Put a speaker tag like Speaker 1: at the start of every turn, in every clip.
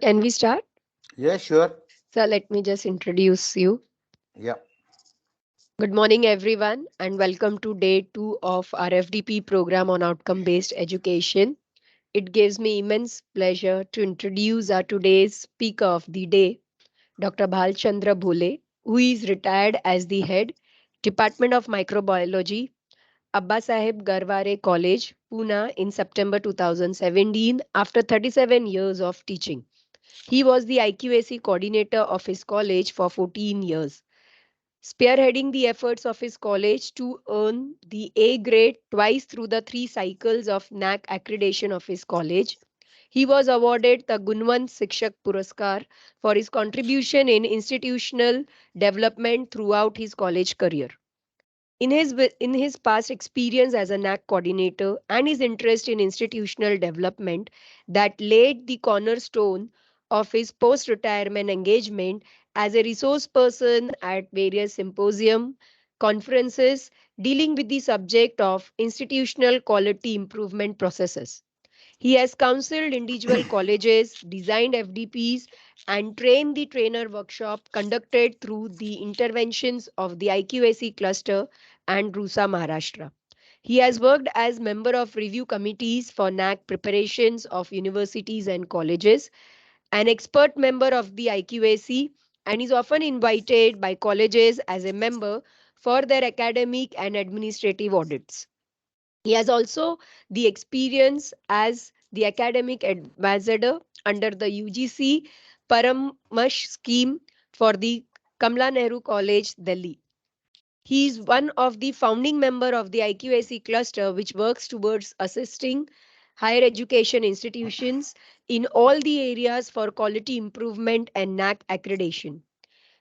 Speaker 1: Can we start?
Speaker 2: Yeah, sure.
Speaker 1: So let me just introduce you.
Speaker 2: Yeah.
Speaker 1: Good morning, everyone, and welcome to day 2 of our FDP program on outcome based education. It gives me immense pleasure to introduce our today's speaker of the day, Dr. Bhalchandra Bhole, who is retired as the head, Department of Microbiology, Abba Saheb Garware College, Pune in September 2017 after 37 years of teaching. He was the IQAC coordinator of his college for 14 years, spearheading the efforts of his college to earn the A grade twice through the 3 cycles of NAC accreditation of his college. He was awarded the Gunwan Sikshak Puraskar for his contribution in institutional development throughout his college career. In his past experience as a NAC coordinator and his interest in institutional development that laid the cornerstone of his post-retirement engagement as a resource person at various symposium, conferences dealing with the subject of institutional quality improvement processes. He has counseled individual colleges, designed FDPs, and trained the trainer workshop conducted through the interventions of the IQAC cluster and RUSA Maharashtra. He has worked as member of review committees for NAC preparations of universities and colleges, an expert member of the IQAC, and is often invited by colleges as a member for their academic and administrative audits. He has also the experience as the academic ambassador under the UGC Paramash scheme for the Kamla Nehru College, Delhi. He is one of the founding member of the IQAC cluster, which works towards assisting higher education institutions in all the areas for quality improvement and NAC accreditation.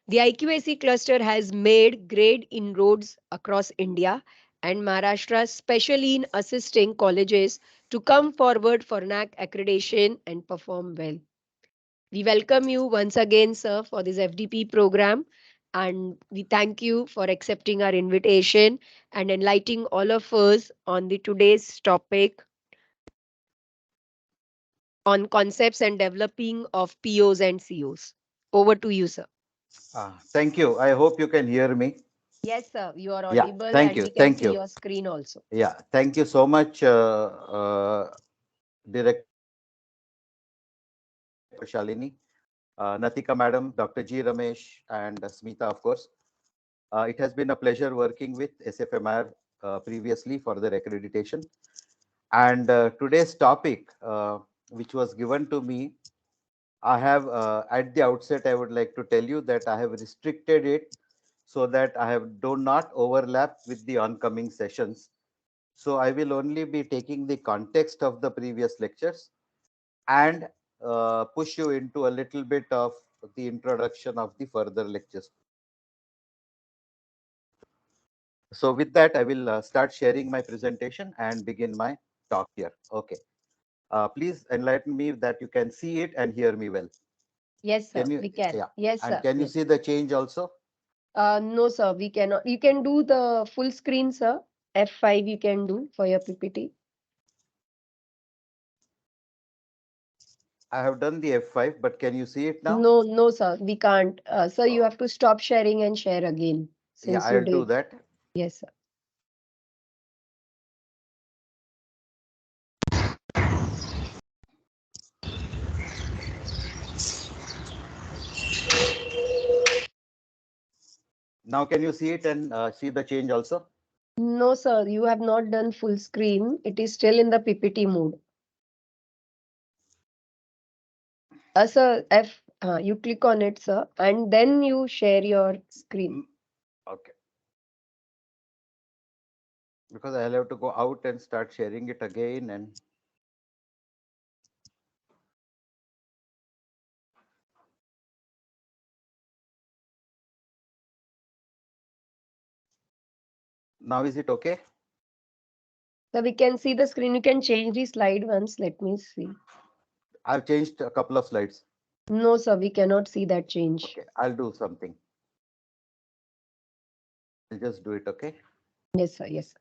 Speaker 1: The IQAC cluster has made great inroads across India and Maharashtra, especially in assisting colleges to come forward for NAC accreditation and perform well. We welcome you once again, sir, for this FDP program, and we thank you for accepting our invitation and enlightening all of us on the today's topic on concepts and developing of POs and COs. Over to you, sir.
Speaker 2: Thank you. I hope you can hear me.
Speaker 1: Yes, sir. You are
Speaker 2: Yeah.
Speaker 1: audible
Speaker 2: Thank
Speaker 1: and
Speaker 2: you.
Speaker 1: we can
Speaker 2: Thank
Speaker 1: see
Speaker 2: you.
Speaker 1: your screen also.
Speaker 2: Yeah. Thank you so much, Director Shalini, Natika Madam, Dr. G. Ramesh, and Smita, of course. It has been a pleasure working with SFMR previously for their accreditation. And today's topic, which was given to me, I have at the outset, I would like to tell you that I have restricted it so that I have do not overlap with the oncoming sessions. So I will only be taking the context of the previous lectures and push you into a little bit of the introduction of the further lectures. So with that, I will start sharing my presentation and begin my talk here. Okay. Please enlighten me that you can see it and hear me well.
Speaker 1: Yes, sir.
Speaker 2: Can you?
Speaker 1: We can.
Speaker 2: Yeah.
Speaker 1: Yes,
Speaker 2: And
Speaker 1: sir.
Speaker 2: can you
Speaker 1: Yes.
Speaker 2: see the change also?
Speaker 1: No, sir. We cannot. You can do the full screen, sir. F5 you can do for your PPT.
Speaker 2: I have done the F5, but can you see it now?
Speaker 1: No, no, sir. We can't. Sir, you
Speaker 2: Oh,
Speaker 1: have to stop sharing and share again
Speaker 2: yeah,
Speaker 1: since you
Speaker 2: I'll do
Speaker 1: did.
Speaker 2: that.
Speaker 1: Yes, sir.
Speaker 2: Now, can you see it and see the change also?
Speaker 1: No, sir. You have not done full screen. It is still in the PPT mode. Sir, you click on it, sir, and then you share your screen.
Speaker 2: Mm, okay. Because I'll have to go out and start sharing it again. And now, is it okay?
Speaker 1: So we can see the screen. You can change the slide once. Let me see.
Speaker 2: I've changed a couple of slides.
Speaker 1: No, sir, we cannot see that change.
Speaker 2: Okay, I'll do something. I'll just do it. Okay.
Speaker 1: Yes, sir. Yes,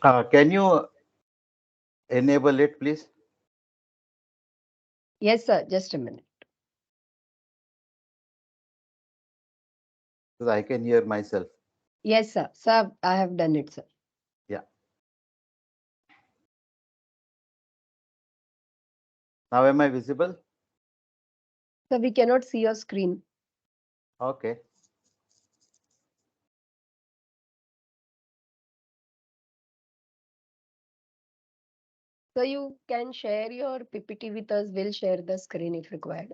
Speaker 1: sir.
Speaker 2: Can you enable it, please?
Speaker 1: Yes, sir. Just a minute.
Speaker 2: Because I can hear myself.
Speaker 1: Yes, sir. Sir, I have done it, sir.
Speaker 2: Yeah. Now, am I visible?
Speaker 1: So we cannot see your screen.
Speaker 2: Okay.
Speaker 1: So you can share your PPT with us. We'll share the screen if required.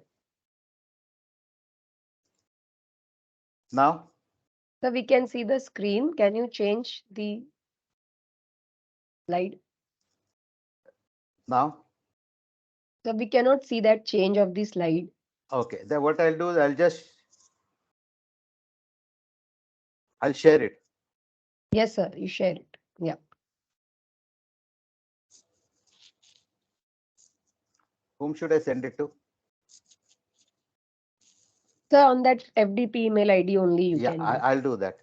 Speaker 2: Now,
Speaker 1: So we can see the screen. Can you change the slide?
Speaker 2: now.
Speaker 1: So we cannot see that change of the slide.
Speaker 2: Okay. Then what I'll do is I'll share it.
Speaker 1: Yes, sir. You share it. Yeah.
Speaker 2: Whom should I send it to?
Speaker 1: So on that FDP email ID only you
Speaker 2: Yeah,
Speaker 1: can do.
Speaker 2: I'll do that.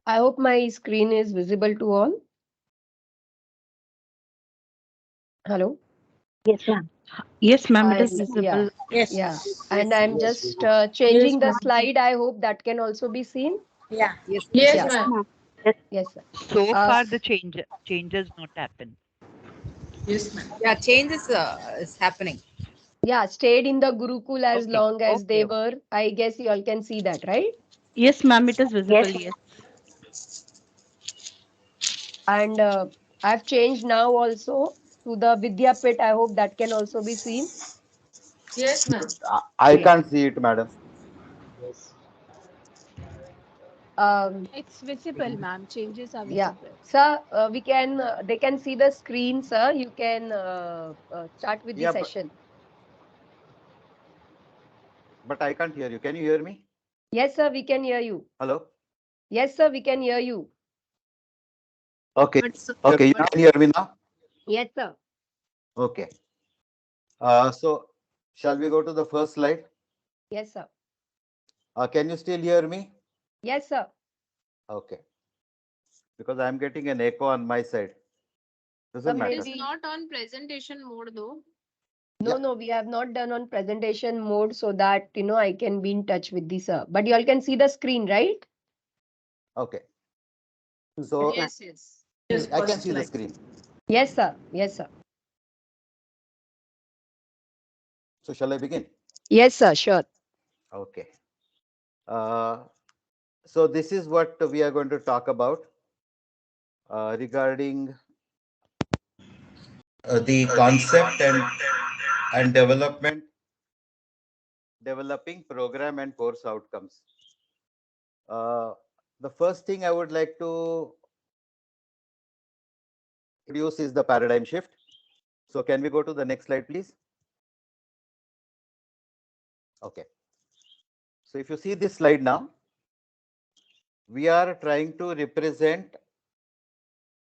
Speaker 1: I hope my screen is visible to all. Hello.
Speaker 3: Yes, ma'am.
Speaker 4: Yes, ma'am, it is
Speaker 1: And
Speaker 4: visible.
Speaker 1: yeah.
Speaker 3: Yes.
Speaker 1: And
Speaker 3: Yes.
Speaker 1: I'm just
Speaker 3: Yes,
Speaker 1: changing the
Speaker 3: ma'am.
Speaker 1: slide. I hope that can also be seen.
Speaker 3: Yeah.
Speaker 5: Yes,
Speaker 6: Yes,
Speaker 1: Yeah.
Speaker 3: Yes,
Speaker 6: ma'am.
Speaker 3: ma'am. Yes.
Speaker 1: Yes, sir.
Speaker 4: So
Speaker 1: Uh,
Speaker 4: far,
Speaker 1: s-
Speaker 4: the changes not happen.
Speaker 6: Yes, ma'am.
Speaker 5: yeah, change is happening.
Speaker 1: yeah, stayed in the Gurukul as
Speaker 4: Okay,
Speaker 1: long as
Speaker 4: okay,
Speaker 1: they
Speaker 4: okay.
Speaker 1: were. I guess you all can see that, right?
Speaker 4: Yes, ma'am, it is visible.
Speaker 3: Yes.
Speaker 4: Yes.
Speaker 1: And I've changed now also to the Vidya Pit. I hope that can also be seen.
Speaker 6: Yes, ma'am.
Speaker 2: I
Speaker 1: Yeah.
Speaker 2: can't see it, madam.
Speaker 1: Um,
Speaker 7: It's visible, ma'am. Changes are
Speaker 1: yeah.
Speaker 7: visible.
Speaker 1: Sir, we can, they can see the screen, sir. You can start with the
Speaker 2: Yeah,
Speaker 1: session.
Speaker 2: but I can't hear you. Can you hear me?
Speaker 1: Yes, sir, we can hear you.
Speaker 2: Hello?
Speaker 1: Yes, sir, we can hear you.
Speaker 2: Okay.
Speaker 5: But so,
Speaker 2: Okay, you
Speaker 5: but
Speaker 2: can hear me now?
Speaker 1: Yes, sir.
Speaker 2: Okay. So shall we go to the first slide?
Speaker 1: Yes, sir.
Speaker 2: Can you still hear me?
Speaker 1: Yes, sir.
Speaker 2: Okay. Because I'm getting an echo on my side. Doesn't
Speaker 7: It
Speaker 2: matter.
Speaker 7: is not on presentation mode though.
Speaker 1: No,
Speaker 2: Yeah.
Speaker 1: no, we have not done on presentation mode so that, I can be in touch with the sir. But you all can see the screen, right?
Speaker 2: Okay.
Speaker 3: Yes,
Speaker 2: So
Speaker 3: ma'am.
Speaker 6: Yes, yes.
Speaker 5: yes,
Speaker 2: I can
Speaker 5: first
Speaker 2: see the
Speaker 5: slide.
Speaker 2: screen.
Speaker 1: Yes, sir. Yes, sir.
Speaker 2: So shall I begin?
Speaker 1: Yes, sir. Sure.
Speaker 2: Okay. Uh, so this is what we are going to talk about regarding the concept and developing program and course outcomes. Uh, the first thing I would like to introduce is the paradigm shift. So can we go to the next slide, please? Okay. So if you see this slide now, we are trying to represent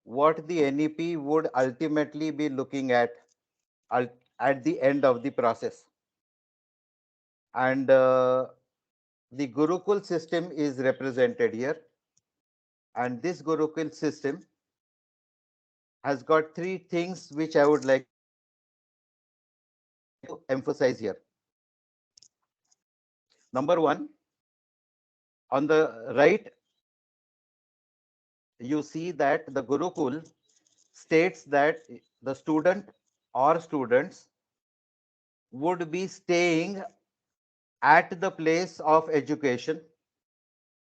Speaker 2: what the NEP would ultimately be looking at the end of the process. And the Gurukul system is represented here. And this Gurukul system has got three things which I would like to emphasize here. Number one, on the right, you see that the Gurukul states that the student or students would be staying at the place of education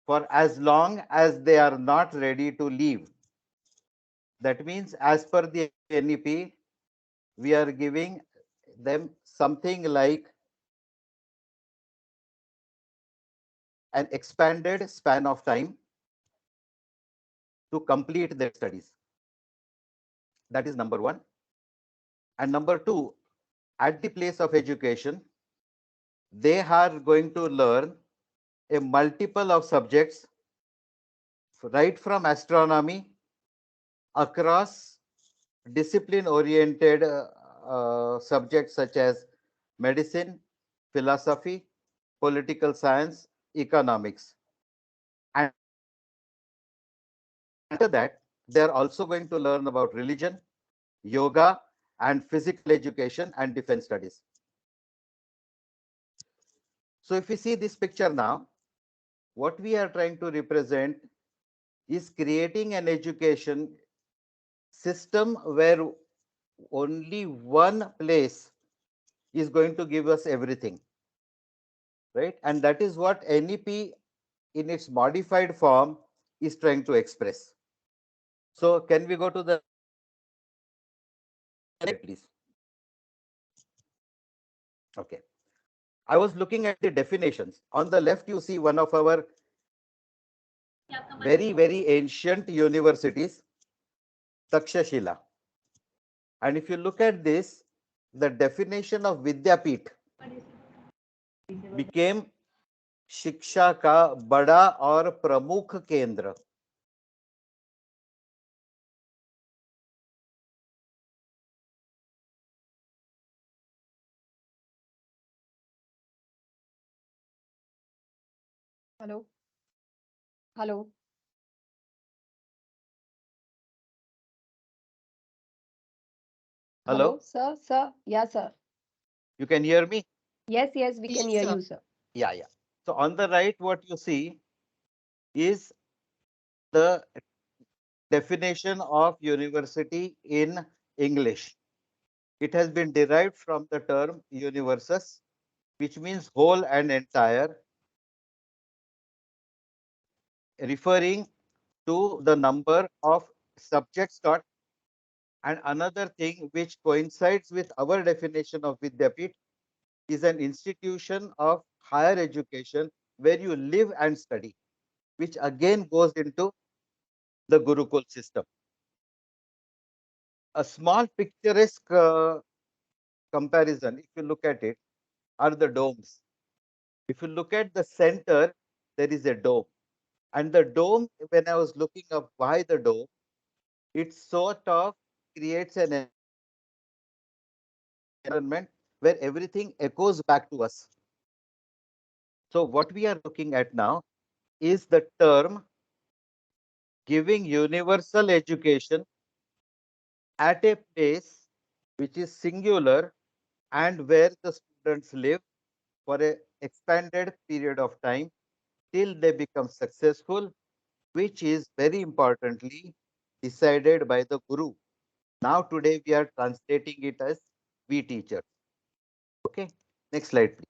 Speaker 2: for as long as they are not ready to leave. That means, as per the NEP, we are giving them something like an expanded span of time to complete their studies. That is number one. And number two, at the place of education, they are going to learn a multiple of subjects, right from astronomy across discipline oriented subjects such as medicine, philosophy, political science, economics. And after that, they are also going to learn about religion, yoga, and physical education and defense studies. So if we see this picture now, what we are trying to represent is creating an education system where only one place is going to give us everything, right? And that is what NEP in its modified form is trying to express. So can we go to the next, please? Okay. I was looking at the definitions. On the left, you see one of our very, very ancient universities, Takshashila. And if you look at this, the definition of Vidyapit became शिक्षा का बड़ा और प्रमुख केंद्र.
Speaker 1: Hello. Hello.
Speaker 2: Hello,
Speaker 1: Hello, sir. Sir. Yeah, sir.
Speaker 2: you can hear me?
Speaker 1: Yes, yes, we can
Speaker 6: Yes,
Speaker 1: hear
Speaker 6: sir.
Speaker 1: you, sir.
Speaker 2: Yeah, yeah. So on the right, what you see is the definition of university in English. It has been derived from the term universus, which means whole and entire, referring to the number of subjects taught. And another thing which coincides with our definition of Vidyapit is an institution of higher education where you live and study, which again goes into the Gurukul system. A small picturesque comparison, if you look at it, are the domes. If you look at the center, there is a dome. And the dome, when I was looking up why the dome, it sort of creates an environment where everything echoes back to us. So what we are looking at now is the term giving universal education at a place which is singular and where the students live for an expanded period of time till they become successful, which is very importantly decided by the Guru. Now today we are translating it as we teachers. Okay, next slide please.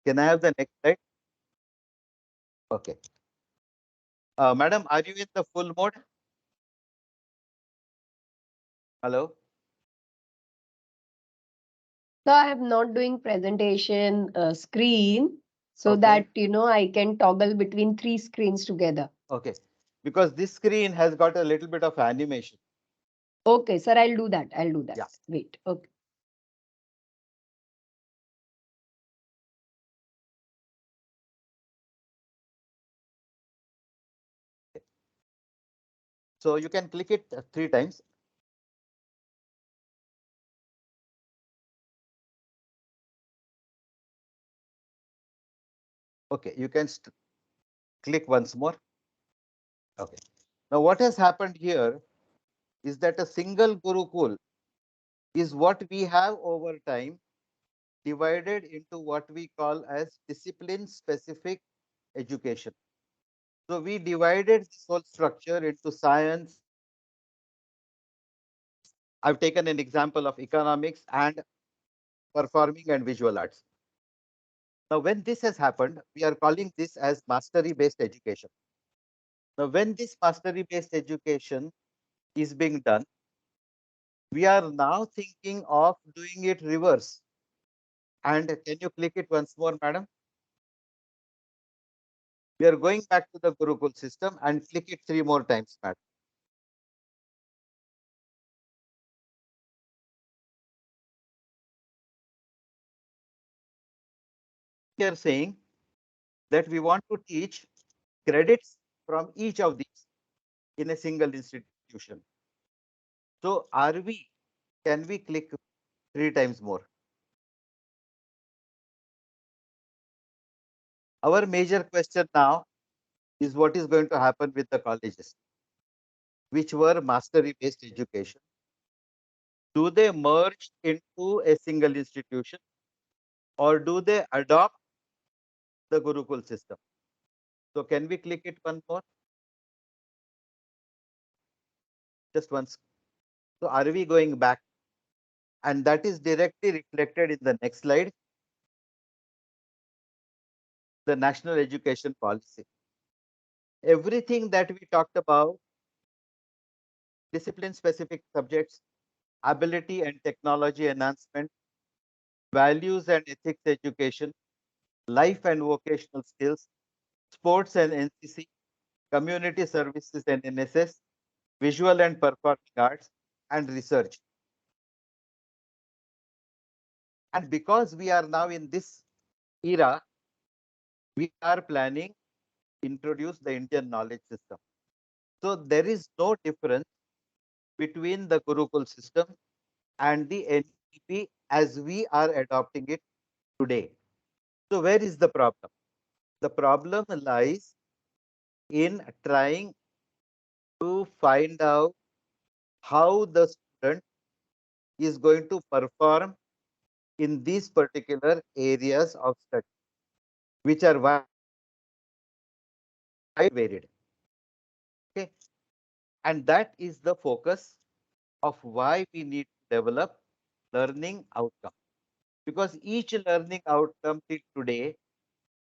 Speaker 2: Can I have the next slide? Okay. Madam, are you in the full mode? Hello?
Speaker 1: So I am not doing presentation screen so
Speaker 2: Okay.
Speaker 1: that I can toggle between three screens together.
Speaker 2: Okay. Because this screen has got a little bit of animation.
Speaker 1: Okay, sir, I'll do that. I'll do that.
Speaker 2: Yeah.
Speaker 1: Wait. Okay.
Speaker 2: So you can click it 3 times. Okay, you can click once more. Okay. Now what has happened here is that a single Gurukul is what we have over time divided into what we call as discipline specific education. So we divided this whole structure into science. I've taken an example of economics and performing and visual arts. Now, when this has happened, we are calling this as mastery based education. Now, when this mastery based education is being done, we are now thinking of doing it reverse. And can you click it once more, madam? We are going back to the Gurukul system and click it 3 more times, madam. We are saying that we want to teach credits from each of these in a single institution. So can we click 3 times more? Our major question now is what is going to happen with the colleges, which were mastery based education. Do they merge into a single institution or do they adopt the Gurukul system? So can we click it one more? Just once. So are we going back? And that is directly reflected in the next slide, the national education policy. Everything that we talked about, discipline specific subjects, ability and technology enhancement, values and ethics education, life and vocational skills, sports and NCC, community services and NSS, visual and performing arts, and research. And because we are now in this era, we are planning to introduce the Indian knowledge system. So there is no difference between the Gurukul system and the NEP as we are adopting it today. So where is the problem? The problem lies in trying to find out how the student is going to perform in these particular areas of study, which are wide varied. Okay, and that is the focus of why we need to develop learning outcome. Because each learning outcome till today,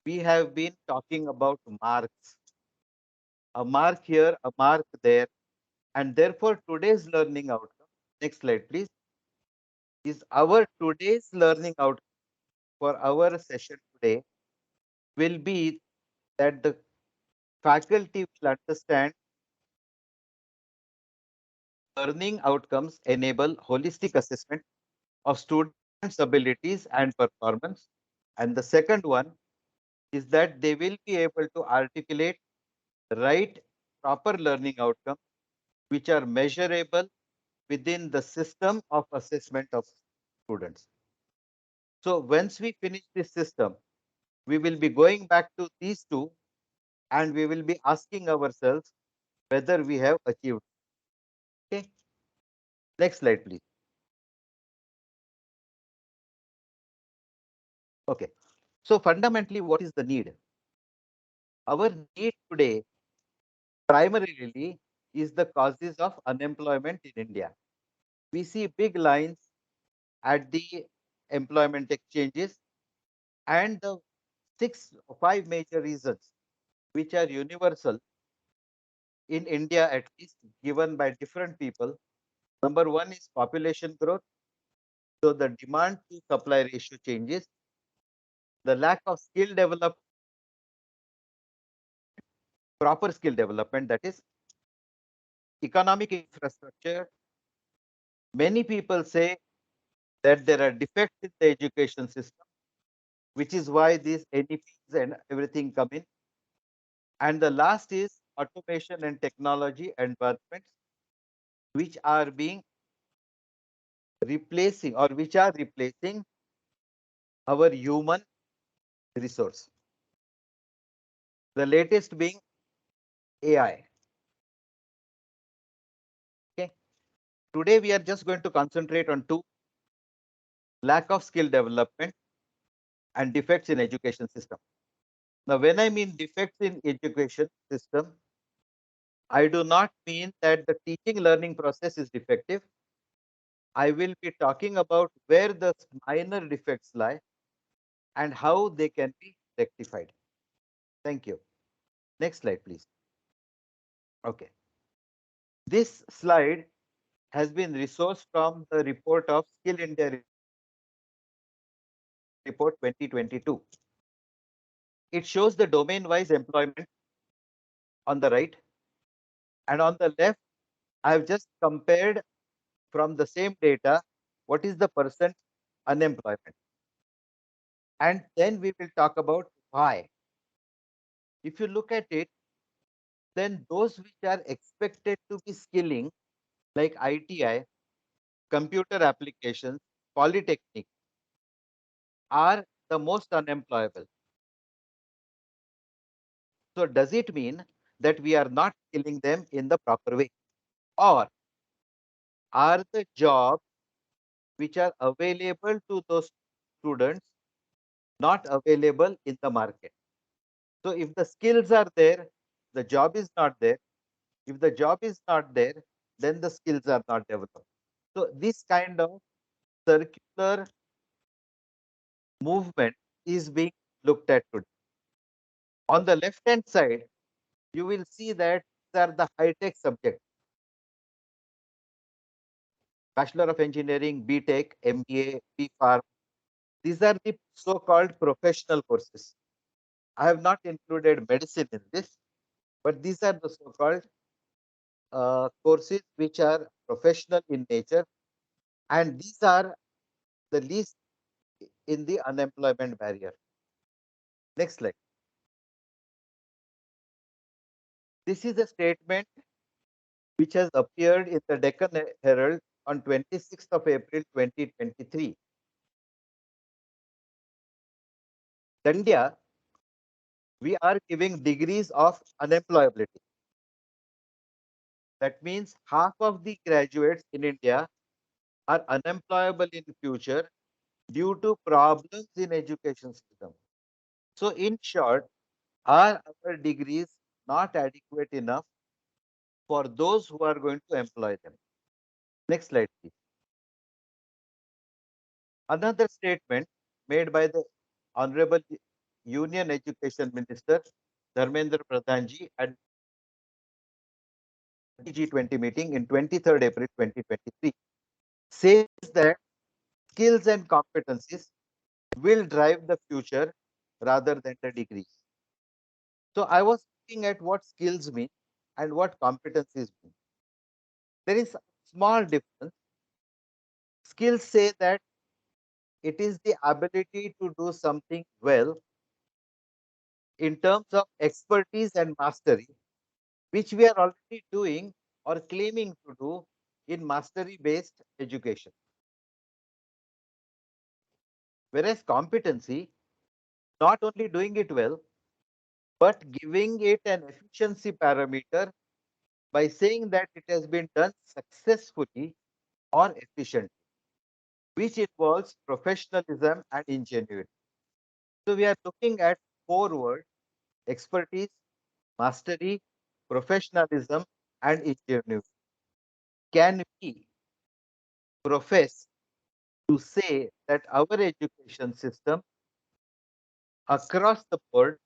Speaker 2: we have been talking about marks, a mark here, a mark there, and therefore today's learning outcome. Next slide, please. Is our today's learning outcome for our session today will be that the faculty will understand learning outcomes enable holistic assessment of students' abilities and performance. And the second one is that they will be able to articulate the right proper learning outcomes which are measurable within the system of assessment of students. So once we finish this system, we will be going back to these two and we will be asking ourselves whether we have achieved. Okay. Next slide, please. Okay. So fundamentally, what is the need? Our need today primarily is the causes of unemployment in India. We see big lines at the employment exchanges and the five major reasons which are universal in India, at least given by different people. Number one is population growth. So the demand to supply ratio changes, the lack of skill development, proper skill development, that is economic infrastructure. Many people say that there are defects in the education system, which is why these NEPs and everything come in. And the last is automation and technology advancements, which are being replacing or which are replacing our human resource. The latest being AI. Okay. Today we are just going to concentrate on two: lack of skill development and defects in education system. Now, when I mean defects in education system, I do not mean that the teaching learning process is defective. I will be talking about where the minor defects lie and how they can be rectified. Thank you. Next slide, please. Okay. This slide has been resourced from the report of Skill India Report 2022. It shows the domain-wise employment on the right, and on the left, I have just compared from the same data what is the percent unemployment. And then we will talk about why. If you look at it, then those which are expected to be skilling, like ITI, computer applications, polytechnic, are the most unemployable. So does it mean that we are not skilling them in the proper way? Or are the jobs which are available to those students not available in the market? So if the skills are there, the job is not there. If the job is not there, then the skills are not developed. So this kind of circular movement is being looked at today. On the left hand side, you will see that these are the high-tech subjects: Bachelor of Engineering, B.Tech, MBA, B.Pharm. These are the so-called professional courses. I have not included medicine in this, but these are the so-called courses which are professional in nature, and these are the least in the unemployment barrier. Next slide. This is a statement which has appeared in the Deccan Herald on 26th of April 2023. India, we are giving degrees of unemployability. That means half of the graduates in India are unemployable in the future due to problems in education system. So in short, are our degrees not adequate enough for those who are going to employ them? Next slide, please. Another statement made by the Honorable Union Education Minister Dharmendra Pradhanji at G20 meeting in 23rd April 2023 says that skills and competencies will drive the future rather than the degrees. So I was looking at what skills mean and what competencies mean. There is a small difference. Skills say that it is the ability to do something well in terms of expertise and mastery, which we are already doing or claiming to do in mastery based education. Whereas competency, not only doing it well, but giving it an efficiency parameter by saying that it has been done successfully or efficiently, which involves professionalism and ingenuity. So we are looking at four words: expertise, mastery, professionalism, and ingenuity. Can we profess to say that our education system across the board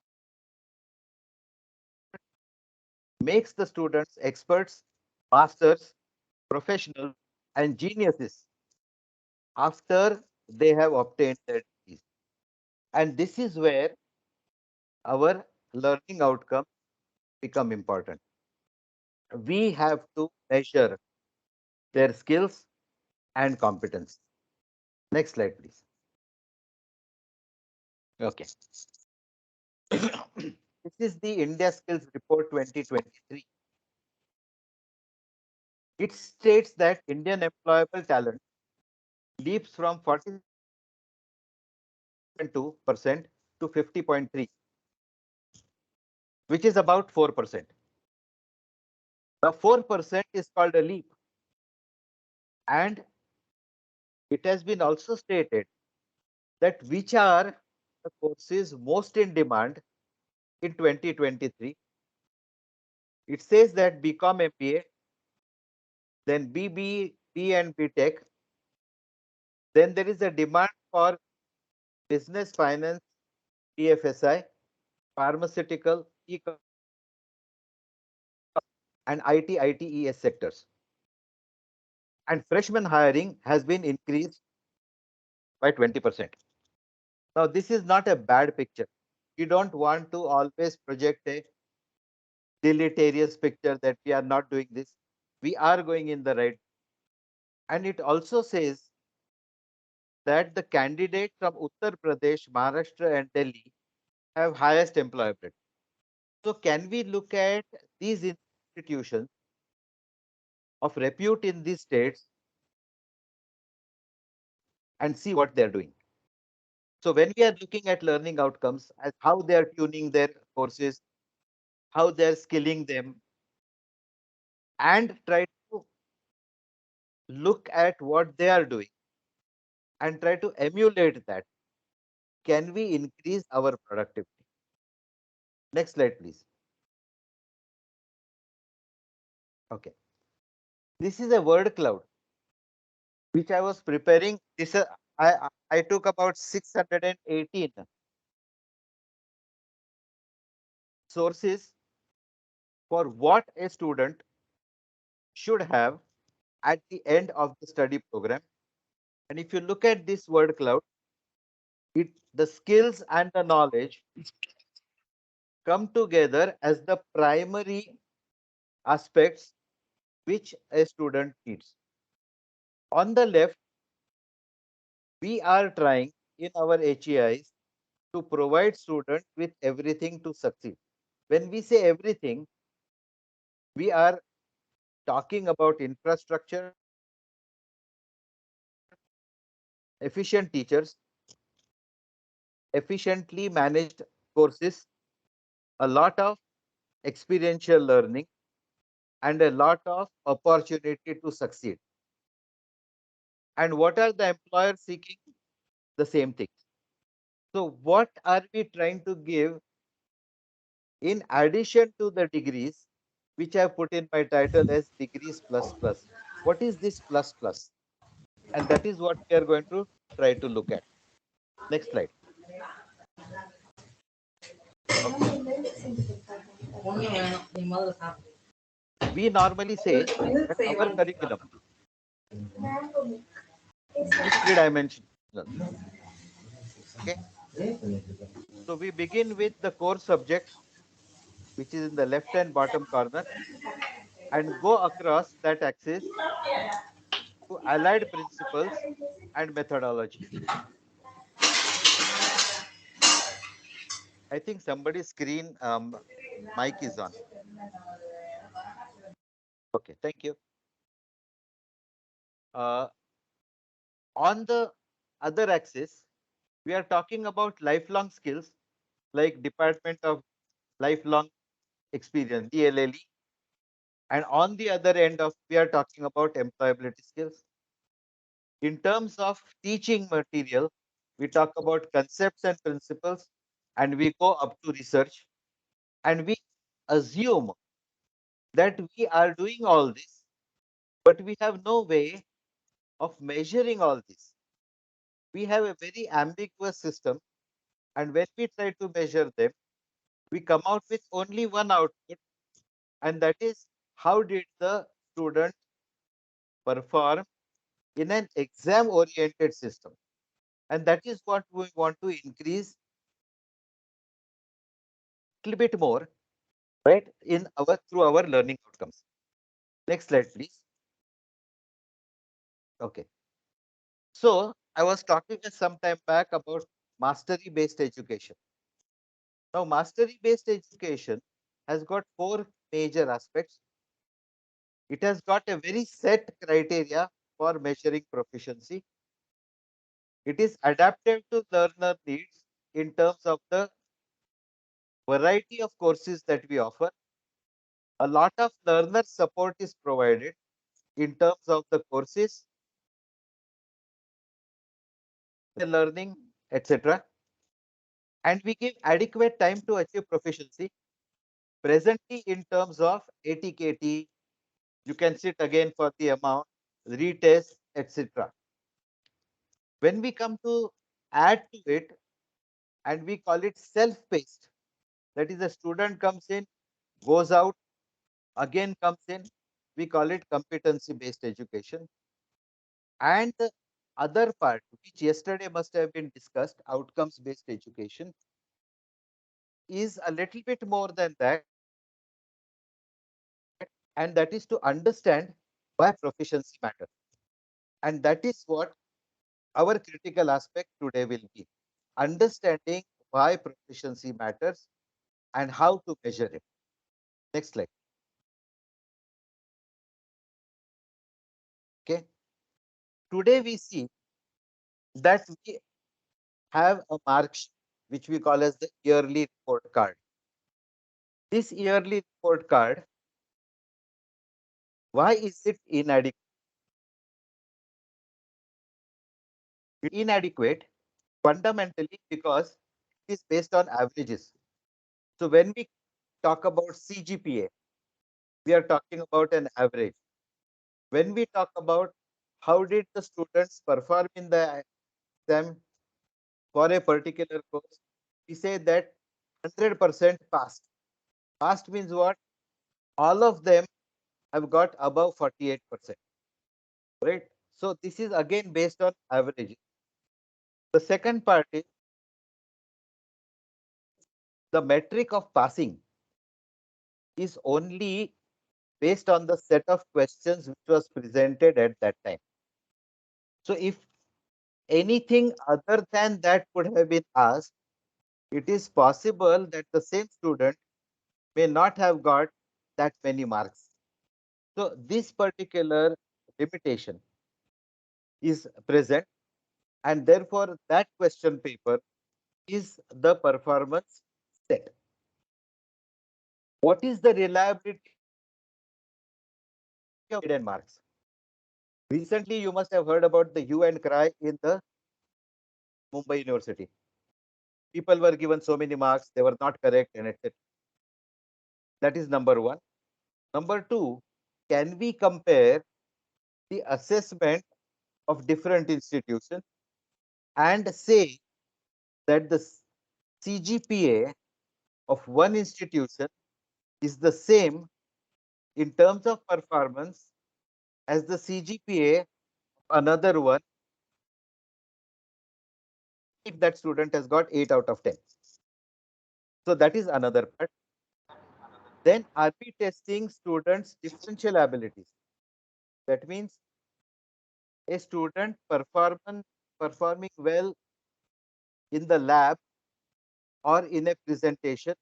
Speaker 2: makes the students experts, masters, professionals, and geniuses after they have obtained their degrees? And this is where our learning outcomes become important. We have to measure their skills and competence. Next slide, please. Okay. This is the India Skills Report 2023. It states that Indian employable talent leaps from 40.2% to 50.3, which is about 4%. The 4% is called a leap. And it has been also stated that which are the courses most in demand in 2023. It says that BCom MBA, then BB and BTech, then there is a demand for business finance, TFSI, pharmaceutical, and ITES sectors. And freshman hiring has been increased by 20%. Now, this is not a bad picture. We don't want to always project a deleterious picture that we are not doing this. We are going in the right. And it also says that the candidates from Uttar Pradesh, Maharashtra, and Delhi have highest employability. So, can we look at these institutions of repute in these states and see what they are doing? So, when we are looking at learning outcomes, as how they are tuning their courses, how they are skilling them, and try to look at what they are doing and try to emulate that, can we increase our productivity? Next slide, please. Okay. This is a word cloud which I was preparing. This I took about 618 sources for what a student should have at the end of the study program. And if you look at this word cloud, the skills and the knowledge come together as the primary aspects which a student needs. On the left, we are trying in our HEIs to provide students with everything to succeed. When we say everything, we are talking about infrastructure, efficient teachers, efficiently managed courses, a lot of experiential learning, and a lot of opportunity to succeed. And what are the employers seeking? The same thing. So what are we trying to give in addition to the degrees, which I put in my title as degrees plus plus? What is this plus plus? And that is what we are going to try to look at. Next slide. Okay. We normally say that our curriculum is three-dimensional. Okay. So we begin with the core subject, which is in the left and bottom corner, and go across that axis to allied principles and methodology. I think somebody's screen mic is on. Okay, thank you. Uh, on the other axis, we are talking about lifelong skills like Department of Lifelong Experience, DLLE. And on the other end of, we are talking about employability skills. In terms of teaching material, we talk about concepts and principles, and we go up to research, and we assume that we are doing all this, but we have no way of measuring all this. We have a very ambiguous system, and when we try to measure them, we come out with only one output, and that is how did the student perform in an exam oriented system. And that is what we want to increase a little bit more, right, in our through our learning outcomes. Next slide, please. Okay. So I was talking some time back about mastery based education. Now, mastery based education has got four major aspects. It has got a very set criteria for measuring proficiency. It is adaptive to learner needs in terms of the variety of courses that we offer. A lot of learner support is provided in terms of the courses, the learning, etc. And we give adequate time to achieve proficiency. Presently, in terms of ATKT, you can sit again for the amount, retest, etc. When we come to add to it, and we call it self-paced, that is, the student comes in, goes out, again comes in, we call it competency-based education. And the other part, which yesterday must have been discussed, outcomes-based education, is a little bit more than that, and that is to understand why proficiency matters. And that is what our critical aspect today will be, understanding why proficiency matters and how to measure it. Next slide. Okay. Today we see that we have a mark sheet, which we call as the yearly report card. This yearly report card, why is it inadequate? Inadequate fundamentally because it is based on averages. So when we talk about CGPA, we are talking about an average. When we talk about how did the students perform in the exam for a particular course, we say that 100% passed. Passed means what? All of them have got above 48%. Right? So this is again based on average. The second part is the metric of passing is only based on the set of questions which was presented at that time. So if anything other than that could have been asked, it is possible that the same student may not have got that many marks. So this particular limitation is present, and therefore that question paper is the performance set. What is the reliability of hidden marks? Recently, you must have heard about the hue and cry in the Mumbai University. People were given so many marks, they were not correct, and etc. That is number one. Number two, can we compare the assessment of different institutions and say that the CGPA of one institution is the same in terms of performance as the CGPA of another one if that student has got 8 out of 10. So that is another part. Then are we testing students' differential abilities? That means a student performing well in the lab or in a presentation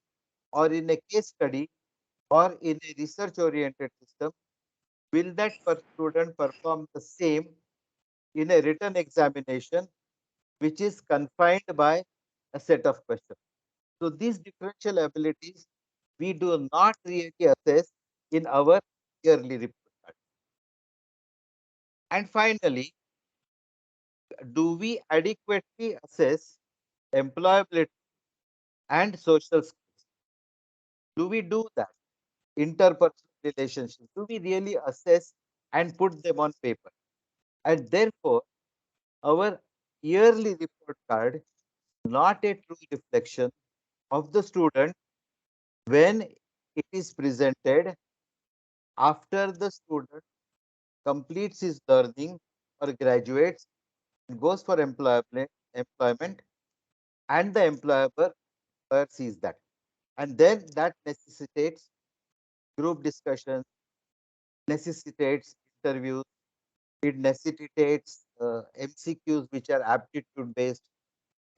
Speaker 2: or in a case study or in a research oriented system, will that student perform the same in a written examination which is confined by a set of questions? So these differential abilities we do not really assess in our yearly report card. And finally, do we adequately assess employability and social skills? Do we do that? Interpersonal relationships, do we really assess and put them on paper? And therefore, our yearly report card is not a true reflection of the student when it is presented after the student completes his learning or graduates and goes for employment, and the employer sees that. And then that necessitates group discussions, necessitates interviews, it necessitates MCQs which are aptitude based.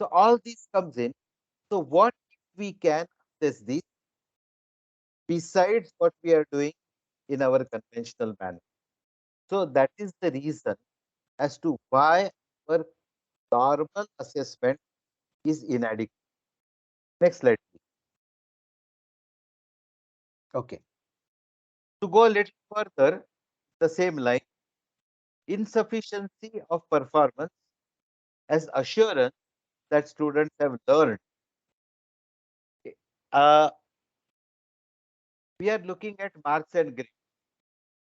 Speaker 2: So all this comes in. So what if we can assess this besides what we are doing in our conventional manner? So that is the reason as to why our normal assessment is inadequate. Next slide, please. Okay. To go a little further, the same line, insufficiency of performance as assurance that students have learned. Uh, we are looking at marks and grades.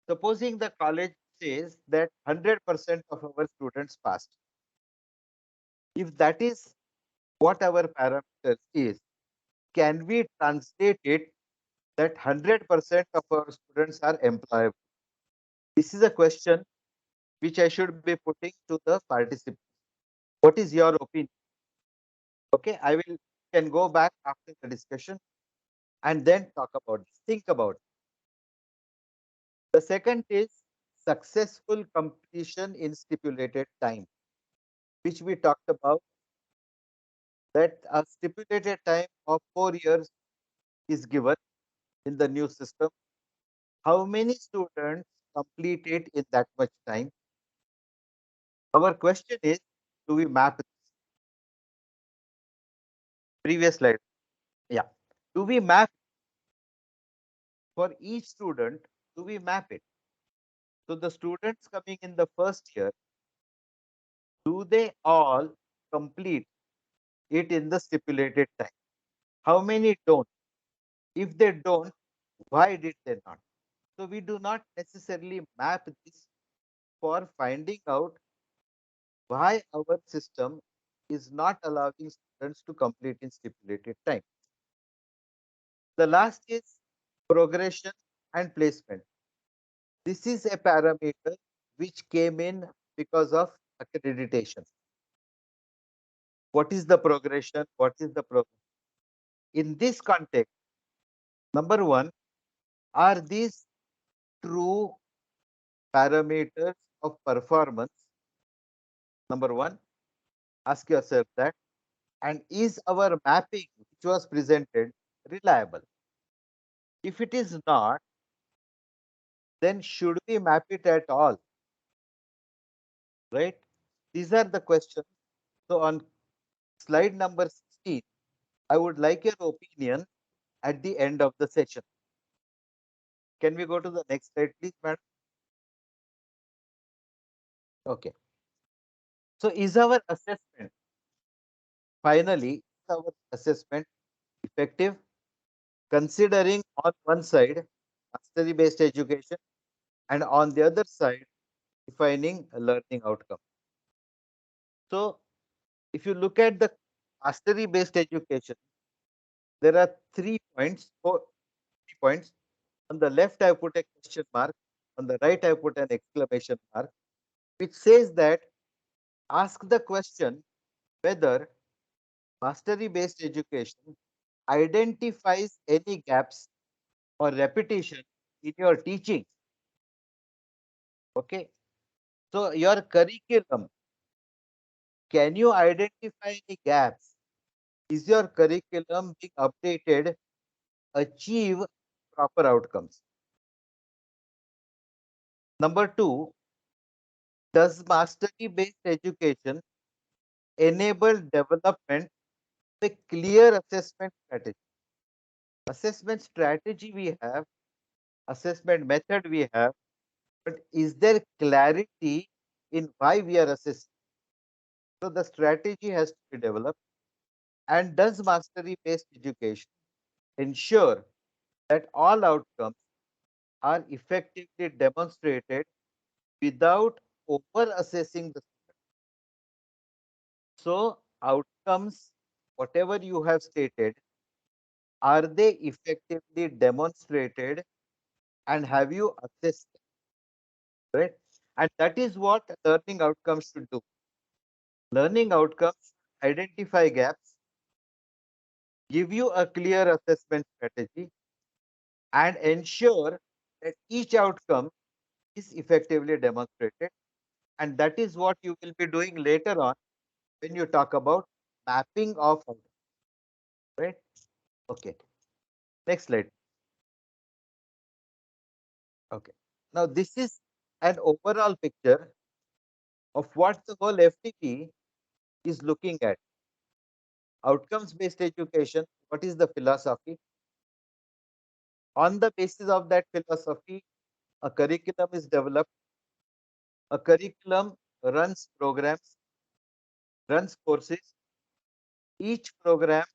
Speaker 2: Supposing the college says that 100% of our students passed. If that is what our parameters is, can we translate it that 100% of our students are employable? This is a question which I should be putting to the participants. What is your opinion? Okay, I will can go back after the discussion and then talk about this. Think about it. The second is successful completion in stipulated time, which we talked about, that a stipulated time of 4 years is given in the new system. How many students complete it in that much time? Our question is, do we map this? Previous slide. Yeah. Do we map for each student? Do we map it? So the students coming in the first year, do they all complete it in the stipulated time? How many don't? If they don't, why did they not? So we do not necessarily map this for finding out why our system is not allowing students to complete in stipulated time. The last is progression and placement. This is a parameter which came in because of accreditation. What is the progression? What is the progress? In this context, number one, are these true parameters of performance? Number one. Ask yourself that. And is our mapping which was presented reliable? If it is not, then should we map it at all? Right? These are the questions. So on slide number 16, I would like your opinion at the end of the session. Can we go to the next slide, please, madam? Okay. So is our assessment, finally, is our assessment effective, considering on one side mastery based education and on the other side defining a learning outcome? So if you look at the mastery based education, there are 3 points, 3 points. On the left, I put a question mark. On the right, I put an exclamation mark, which says that ask the question whether mastery based education identifies any gaps or repetition in your teaching. Okay. So your curriculum, can you identify any gaps? Is your curriculum being updated, achieve proper outcomes? Number two, does mastery based education enable development of a clear assessment strategy? Assessment strategy we have, assessment method we have, but is there clarity in why we are assessing? So the strategy has to be developed. And does mastery based education ensure that all outcomes are effectively demonstrated without over assessing the student? So outcomes, whatever you have stated, are they effectively demonstrated and have you assessed them, right? And that is what learning outcomes should do. Learning outcomes identify gaps, give you a clear assessment strategy, and ensure that each outcome is effectively demonstrated. And that is what you will be doing later on when you talk about mapping of outcomes, right? Okay. Next slide. Okay. Now this is an overall picture of what the whole FDP is looking at. Outcomes based education, what is the philosophy? On the basis of that philosophy, a curriculum is developed. A curriculum runs programs, runs courses. Each program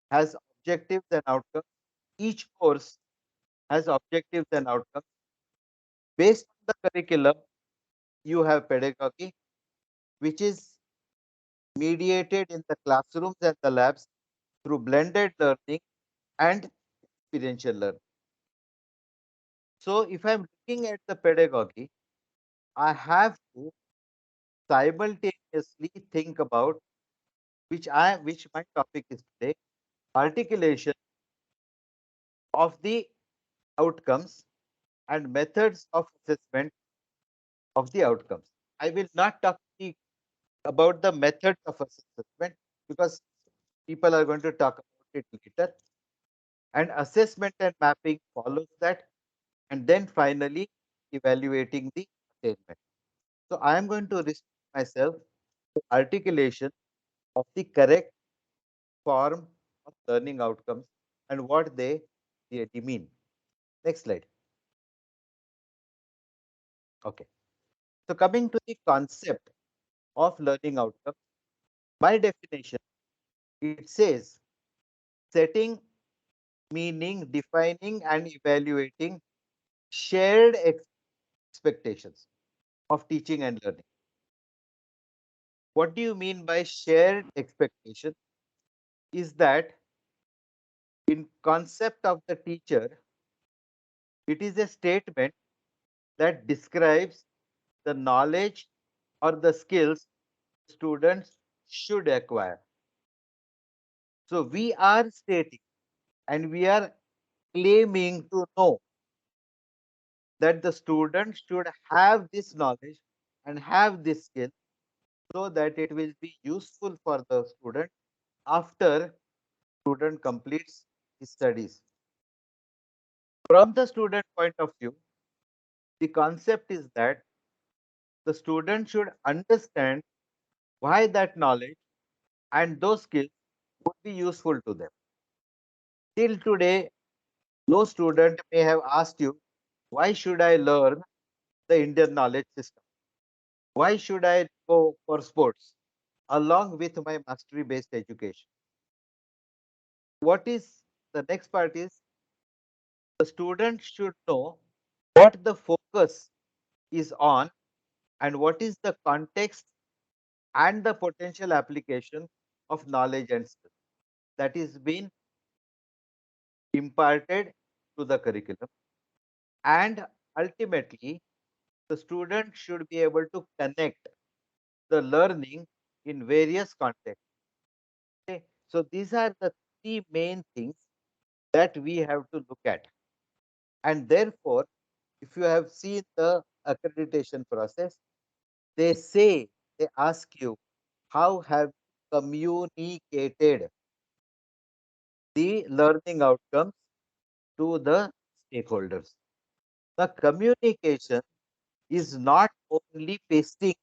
Speaker 2: has objectives and outcomes. Each course has objectives and outcomes. Based on the curriculum, you have pedagogy, which is mediated in the classrooms and the labs through blended learning and experiential learning. So if I'm looking at the pedagogy, I have to simultaneously think about which my topic is today, articulation of the outcomes and methods of assessment of the outcomes. I will not talk about the methods of assessment because people are going to talk about it later. And assessment and mapping follows that, and then finally evaluating the attainment. So I am going to restrict myself to articulation of the correct form of learning outcomes and what they mean. Next slide. Okay. So coming to the concept of learning outcomes, by definition, it says setting, meaning, defining, and evaluating shared expectations of teaching and learning. What do you mean by shared expectation? Is that in concept of the teacher, it is a statement that describes the knowledge or the skills students should acquire. So we are stating and we are claiming to know that the student should have this knowledge and have this skill so that it will be useful for the student after student completes his studies. From the student point of view, the concept is that the student should understand why that knowledge and those skills would be useful to them. Till today, no student may have asked you, why should I learn the Indian knowledge system? Why should I go for sports along with my mastery based education? What is the next part is the student should know what the focus is on and what is the context and the potential application of knowledge and skill that is being imparted to the curriculum. And ultimately, the student should be able to connect the learning in various contexts. Okay? So these are the three main things that we have to look at. And therefore, if you have seen the accreditation process, they say, they ask you, how have you communicated the learning outcomes to the stakeholders? The communication is not only pasting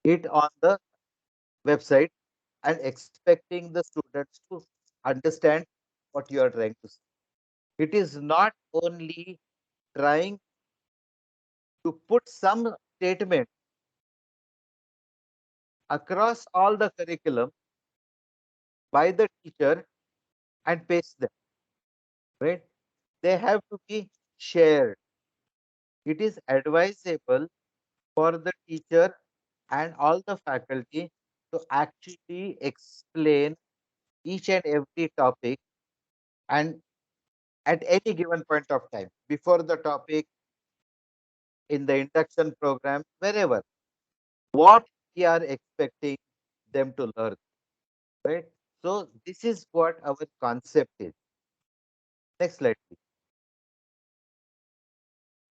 Speaker 2: it on the website and expecting the students to understand what you are trying to say. It is not only trying to put some statement across all the curriculum by the teacher and paste them, right? They have to be shared. It is advisable for the teacher and all the faculty to actually explain each and every topic and at any given point of time before the topic in the induction program wherever what we are expecting them to learn, right? So this is what our concept is. Next slide, please.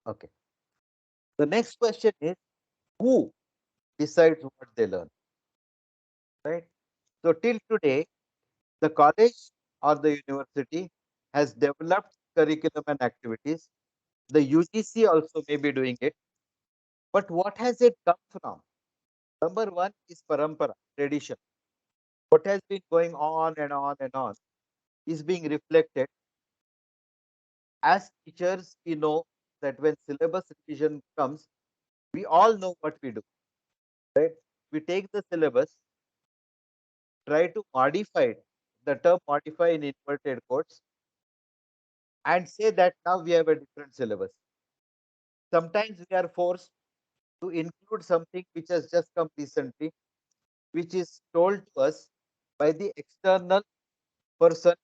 Speaker 2: Okay. The next question is, who decides what they learn, right? So till today, the college or the university has developed curriculum and activities. The UGC also may be doing it, but what has it come from? Number one is parampara, tradition. What has been going on and on and on is being reflected. As teachers, we know that when syllabus revision comes, we all know what we do, right? We take the syllabus, try to modify it, the term modify in inverted quotes, and say that now we have a different syllabus. Sometimes we are forced to include something which has just come recently, which is told to us by the external person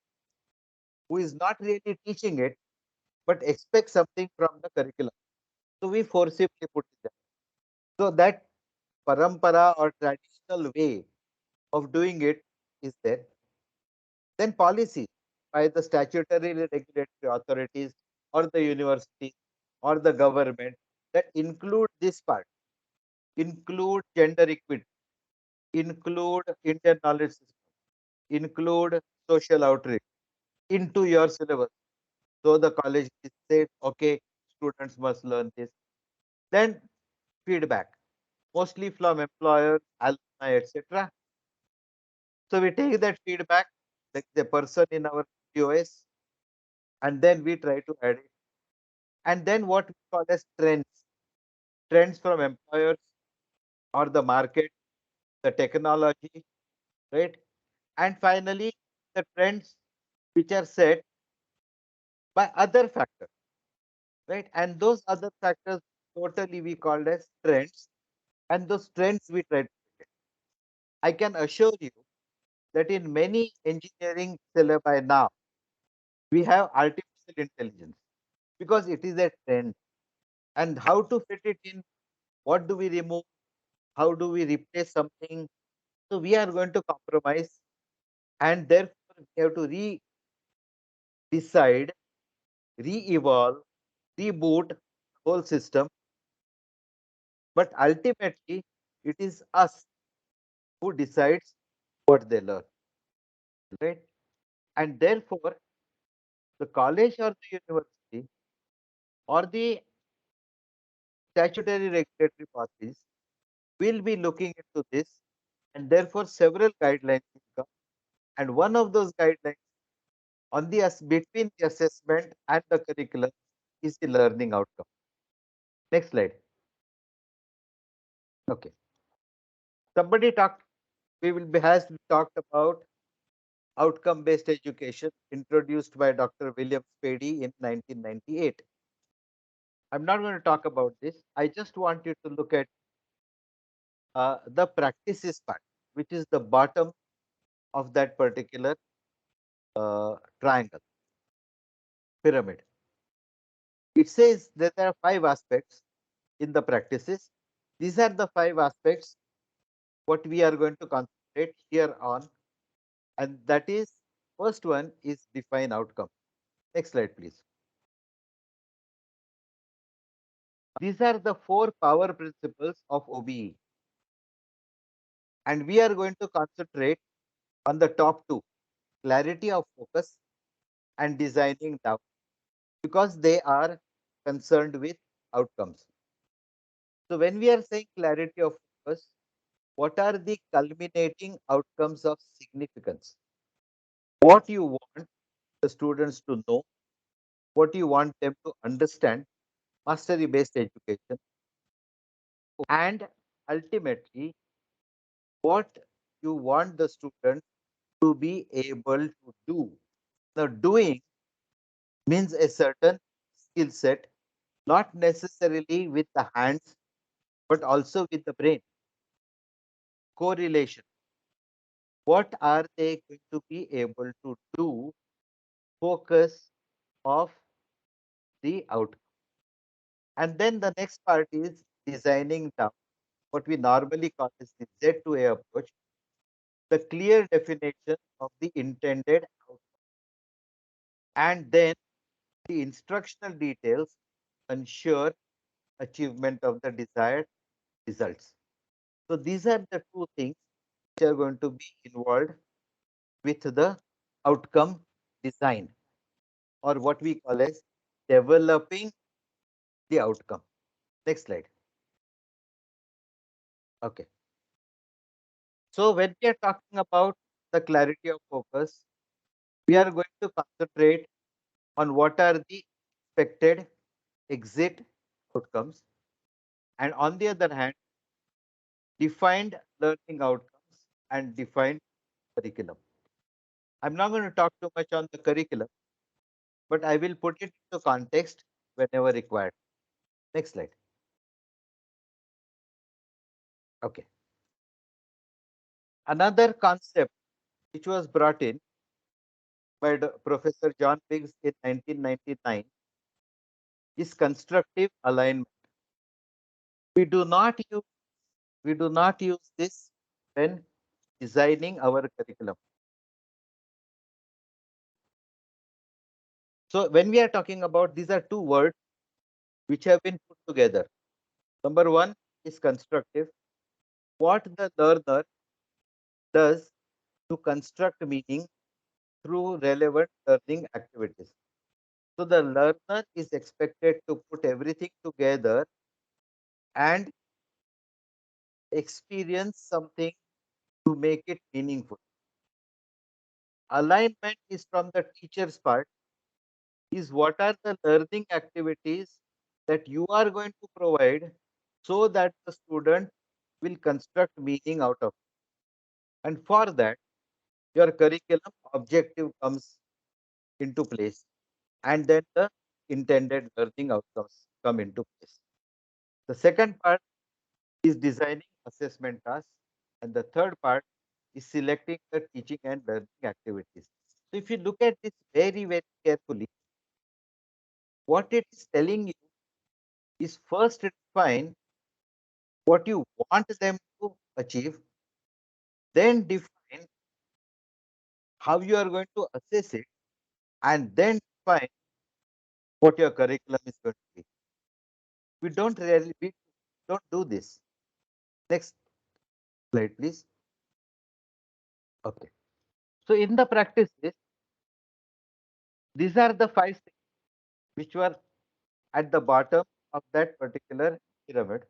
Speaker 2: who is not really teaching it, but expects something from the curriculum. So we forcibly put it there. So that parampara or traditional way of doing it is there. Then policies by the statutory regulatory authorities or the university or the government that include this part, include gender equity, include Indian knowledge system, include social outreach into your syllabus. So the college says, okay, students must learn this. Then feedback, mostly from employers, alumni, etc. So we take that feedback, like the person in our POS, and then we try to add it. And then what we call as trends from employers or the market, the technology, right? And finally, the trends which are set by other factors, right? And those other factors totally we called as trends, and those trends we try to predict. I can assure you that in many engineering syllabi now, we have artificial intelligence because it is a trend. And how to fit it in, what do we remove, how do we replace something? So we are going to compromise, and therefore we have to re-decide, re-evolve, reboot the whole system. But ultimately, it is us who decides what they learn, right? And therefore, the college or the university or the statutory regulatory bodies will be looking into this, and therefore several guidelines will come. And one of those guidelines on the between the assessment and the curriculum is the learning outcome. Next slide. Okay. Somebody talked. We will be has talked about outcome based education introduced by Dr. William Spady in 1998. I'm not going to talk about this. I just want you to look at the practices part, which is the bottom of that particular triangle pyramid. It says that there are 5 aspects in the practices. These are the 5 aspects what we are going to concentrate here on, and that is first one is define outcome. Next slide, please. These are the 4 power principles of OBE, and we are going to concentrate on the top 2, clarity of focus and designing down, because they are concerned with outcomes. So when we are saying clarity of focus, what are the culminating outcomes of significance? What you want the students to know, what you want them to understand, mastery based education, and ultimately what you want the student to be able to do. Now, doing means a certain skill set, not necessarily with the hands, but also with the brain. Correlation. What are they going to be able to do? Focus of the outcome. And then the next part is designing down, what we normally call as the Z2A approach, the clear definition of the intended outcome, and then the instructional details ensure achievement of the desired results. So these are the 2 things which are going to be involved with the outcome design, or what we call as developing the outcome. Next slide. Okay. So when we are talking about the clarity of focus, we are going to concentrate on what are the expected exit outcomes, and on the other hand, defined learning outcomes and defined curriculum. I'm not going to talk too much on the curriculum, but I will put it into context whenever required. Next slide. Okay. Another concept which was brought in by Professor John Biggs in 1999 is constructive alignment. We do not use this when designing our curriculum. So when we are talking about, these are 2 words which have been put together. Number 1 is constructive. What the learner does to construct meaning through relevant learning activities. So the learner is expected to put everything together and experience something to make it meaningful. Alignment is from the teacher's part, is what are the learning activities that you are going to provide so that the student will construct meaning out of it. And for that, your curriculum objective comes into place, and then the intended learning outcomes come into place. The second part is designing assessment tasks, and the third part is selecting the teaching and learning activities. So if you look at this very, very carefully, what it is telling you is first define what you want them to achieve, then define how you are going to assess it, and then define what your curriculum is going to be. We don't do this. Next slide, please. Okay. So in the practices, these are the 5 things which were at the bottom of that particular pyramid.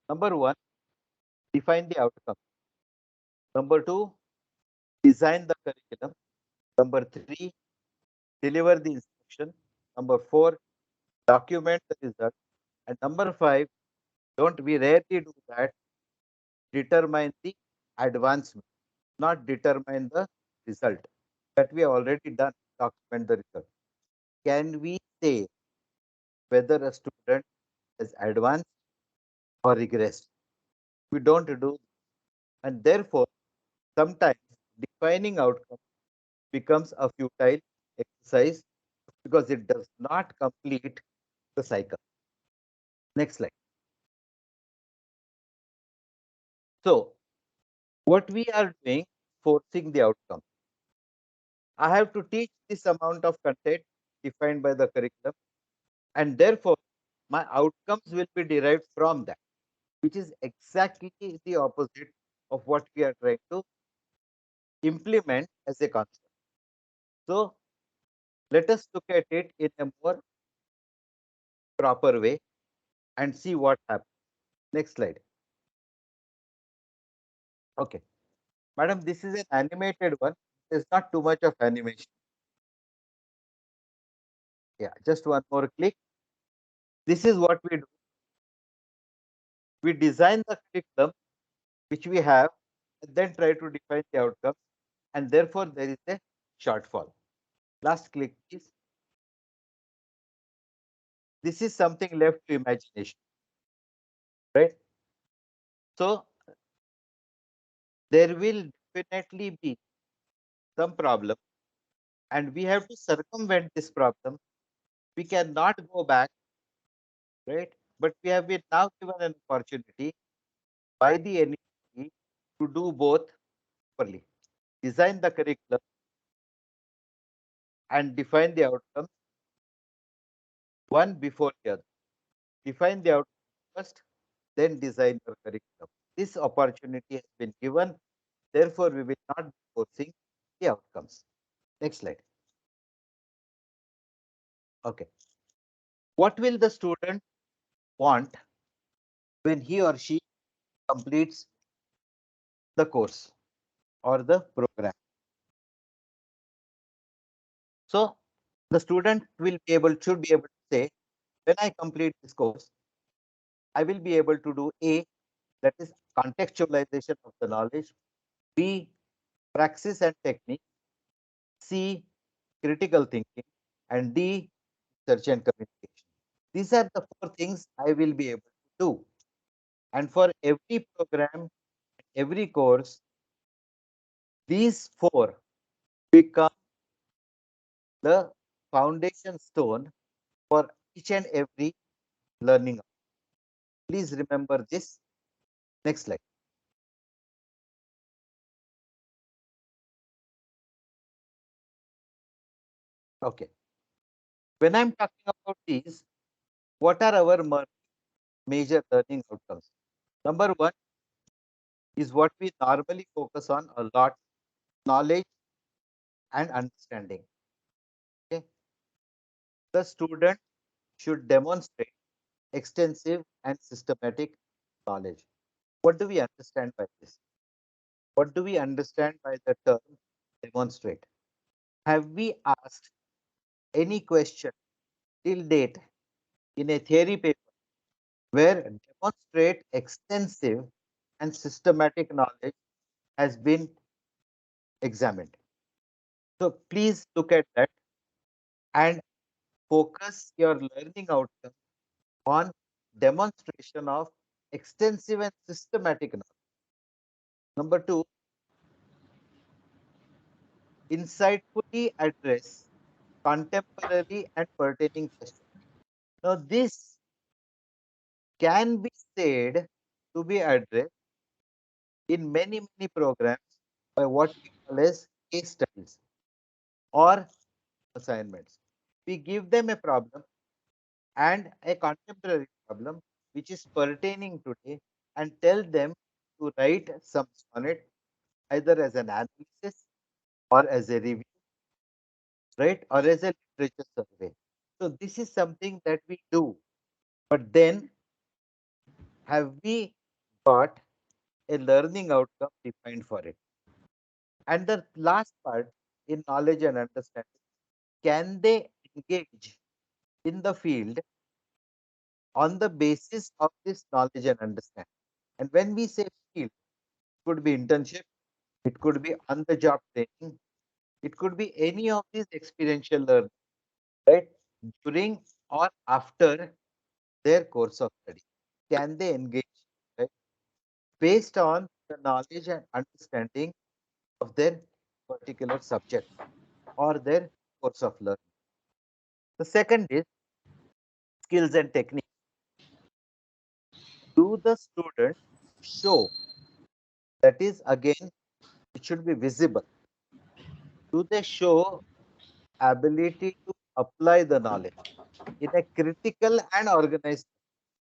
Speaker 2: Number 1, define the outcome. Number 2, design the curriculum. Number 3, deliver the instruction. Number 4, document the result. And number 5, don't we rarely do that, determine the advancement, not determine the result. That we have already done, document the result. Can we say whether a student has advanced or regressed? We don't do, and therefore sometimes defining outcome becomes a futile exercise because it does not complete the cycle. Next slide. So what we are doing, forcing the outcome. I have to teach this amount of content defined by the curriculum, and therefore my outcomes will be derived from that, which is exactly the opposite of what we are trying to implement as a concept. So let us look at it in a more proper way and see what happens. Next slide. Okay. Madam, this is an animated one. There's not too much of animation. Yeah, just one more click. This is what we do. We design the curriculum which we have and then try to define the outcomes, and therefore there is a shortfall. Last click, please. This is something left to imagination, right? So there will definitely be some problem, and we have to circumvent this problem. We cannot go back, right? But we have been now given an opportunity by the NEP to do both properly. Design the curriculum and define the outcomes one before the other. Define the outcome first, then design your curriculum. This opportunity has been given, therefore we will not be forcing the outcomes. Next slide. Okay. What will the student want when he or she completes the course or the program? So the student will be able, should be able to say, when I complete this course, I will be able to do A, that is contextualization of the knowledge, B, praxis and technique, C, critical thinking, and D, research and communication. These are the 4 things I will be able to do. And for every program, every course, these 4 become the foundation stone for each and every learning. Please remember this. Next slide. Okay. When I'm talking about these, what are our major learning outcomes? Number 1 is what we normally focus on a lot, knowledge and understanding. Okay. The student should demonstrate extensive and systematic knowledge. What do we understand by this? What do we understand by the term demonstrate? Have we asked any question till date in a theory paper where demonstrate extensive and systematic knowledge has been examined? So please look at that and focus your learning outcome on demonstration of extensive and systematic knowledge. Number 2, insightfully address contemporary and pertaining questions. Now, this can be said to be addressed in many programs by what we call as case studies or assignments. We give them a problem and a contemporary problem which is pertaining today and tell them to write some on it either as an analysis or as a review, right? Or as a literature survey. So this is something that we do. But then have we got a learning outcome defined for it? And the last part in knowledge and understanding, can they engage in the field on the basis of this knowledge and understanding? And when we say field, it could be internship, it could be on the job training, it could be any of these experiential learning, right? During or after their course of study. Can they engage, right? Based on the knowledge and understanding of their particular subject or their course of learning. The second is skills and techniques. Do the student show, that is again, it should be visible. Do they show ability to apply the knowledge in a critical and organized?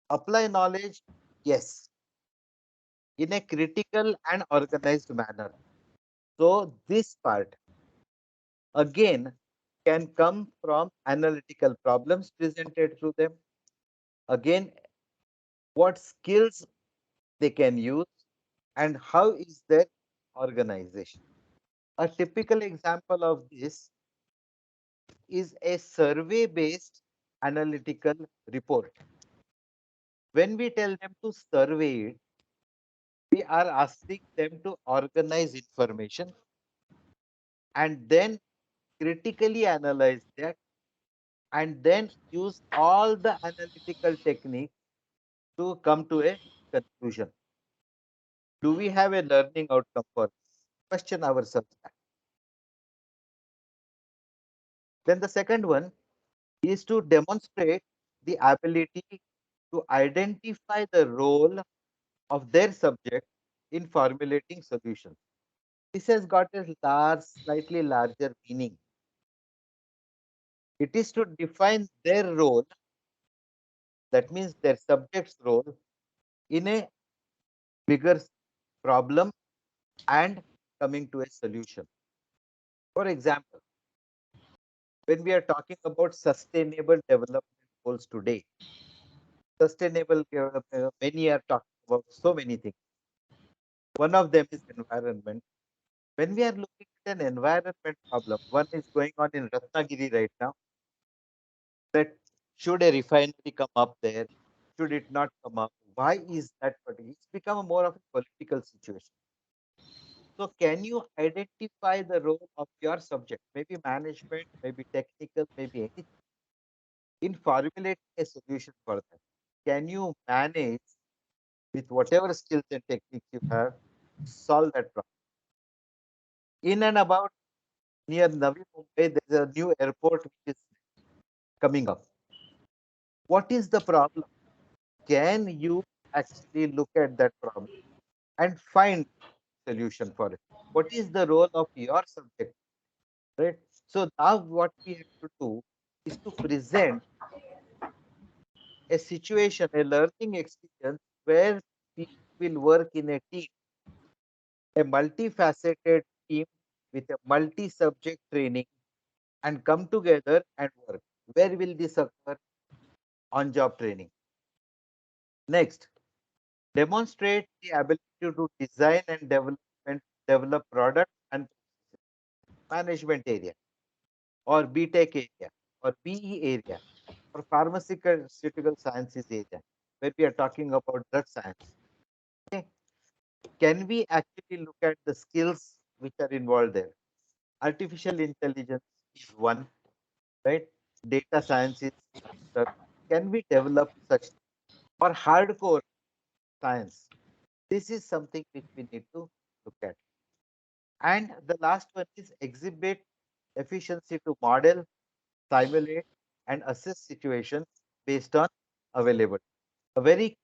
Speaker 2: Apply knowledge, yes, in a critical and organized manner. So this part again can come from analytical problems presented to them. Again, what skills they can use and how is their organization. A typical example of this is a survey based analytical report. When we tell them to survey it, we are asking them to organize information and then critically analyze that and then use all the analytical techniques to come to a conclusion. Do we have a learning outcome for this? Question ourselves that. Then the second one is to demonstrate the ability to identify the role of their subject in formulating solutions. This has got a slightly larger meaning. It is to define their role, that means their subject's role in a bigger problem and coming to a solution. For example, when we are talking about sustainable development goals today, sustainable development, many are talking about so many things. One of them is environment. When we are looking at an environment problem, one is going on in Ratnagiri right now, that should a refinery come up there? Should it not come up? Why is that particular? It's become a more of a political situation. So can you identify the role of your subject, maybe management, maybe technical, maybe anything, in formulating a solution for that? Can you manage with whatever skills and techniques you have, solve that problem? In and about near Navi Mumbai, there's a new airport which is coming up. What is the problem? Can you actually look at that problem and find solution for it? What is the role of your subject, right? So now what we have to do is to present a situation, a learning experience where people will work in a team, a multifaceted team with a multi-subject training and come together and work. Where will this occur? On job training. Next, demonstrate the ability to design and develop products and management area or BTech area or BE area or pharmaceutical sciences area where we are talking about drug science. Okay. Can we actually look at the skills which are involved there? Artificial intelligence is one, right? Data science is another. Can we develop such or hardcore science? This is something which we need to look at. And the last one is exhibit efficiency to model, simulate, and assess situations based on available. A very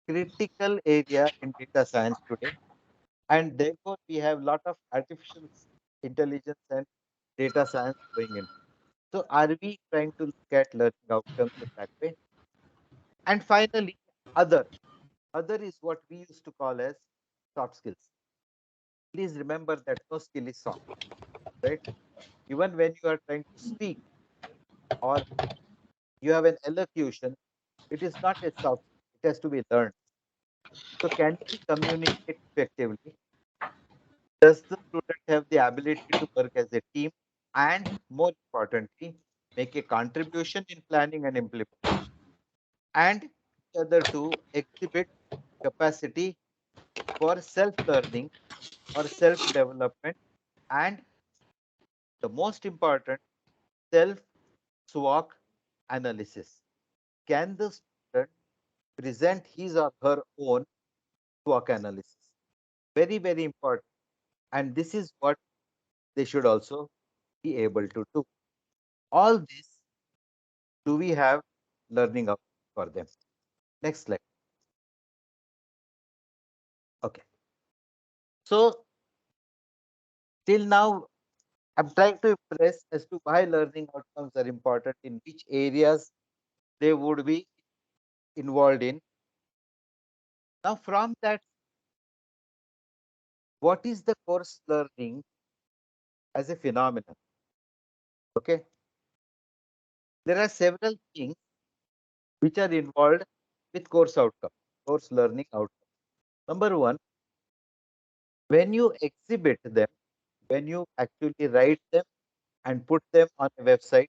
Speaker 2: critical area in data science today. And therefore, we have a lot of artificial intelligence and data science going in. So, are we trying to look at learning outcomes in that way? And finally, other. Other is what we used to call as soft skills. Please remember that no skill is soft. right? Even when you are trying to speak or you have an elocution, it is not a soft, it has to be learned. So can we communicate effectively? Does the student have the ability to work as a team? And more importantly, make a contribution in planning and implementation. And the other two exhibit capacity for self-learning or self-development, and the most important, self-SWOT analysis. Can the student present his or her own SWOT analysis? Very, very important. And this is what they should also be able to do. All this do we have learning out for them. Next slide. Okay. So till now, I'm trying to impress as to why learning outcomes are important, in which areas they would be involved in. Now, from that, what is the course learning as a phenomenon? Okay. There are several things which are involved with course outcome, course learning outcome. Number one, when you exhibit them, when you actually write them and put them on a website,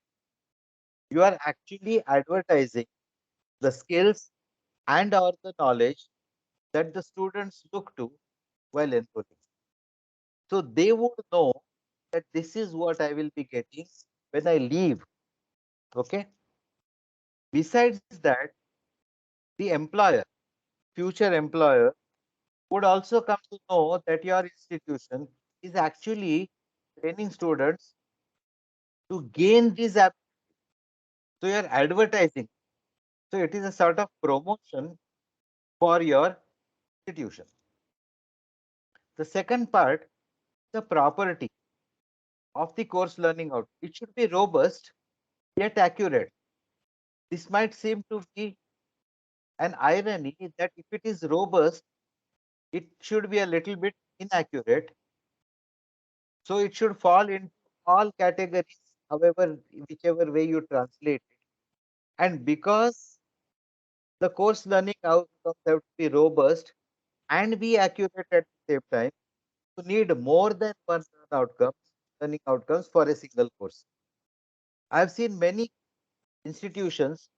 Speaker 2: you are actually advertising the skills and or the knowledge that the students look to while enrolling. So they would know that this is what I will be getting when I leave. Okay. Besides that, the employer, future employer, would also come to know that your institution is actually training students to gain these apps. So you are advertising. So it is a sort of promotion for your institution. The second part, the property of the course learning out. It should be robust yet accurate. This might seem to be an irony that if it is robust, it should be a little bit inaccurate. So it should fall into all categories, however, whichever way you translate it. And because the course learning outcomes have to be robust and be accurate at the same time, you need more than one outcomes, learning outcomes for a single course. I've seen many institutions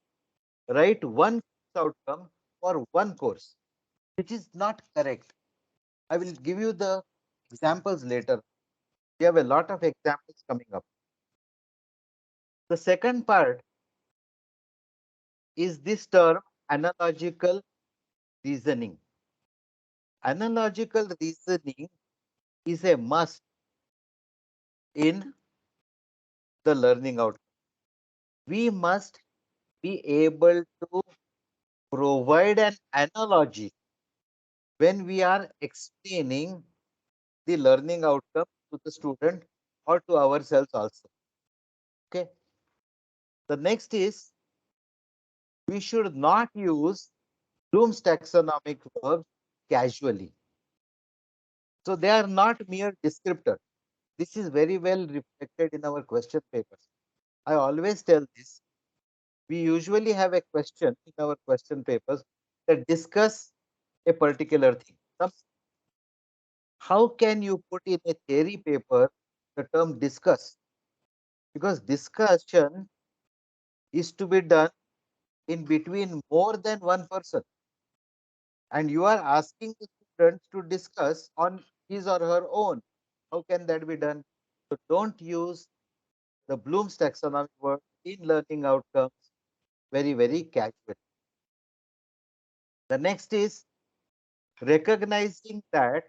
Speaker 2: write one outcome for one course, which is not correct. I will give you the examples later. We have a lot of examples coming up. The second part is this term analogical reasoning. Analogical reasoning is a must in the learning outcome. We must be able to provide an analogy when we are explaining the learning outcome to the student or to ourselves also. Okay. The next is we should not use Bloom's taxonomic verbs casually. So they are not mere descriptors. This is very well reflected in our question papers. I always tell this. We usually have a question in our question papers that discuss a particular thing. How can you put in a theory paper the term discuss? Because discussion is to be done in between more than one person, and you are asking the students to discuss on his or her own. How can that be done? So don't use the Bloom's taxonomic word in learning outcomes very, very casually. The next is recognizing that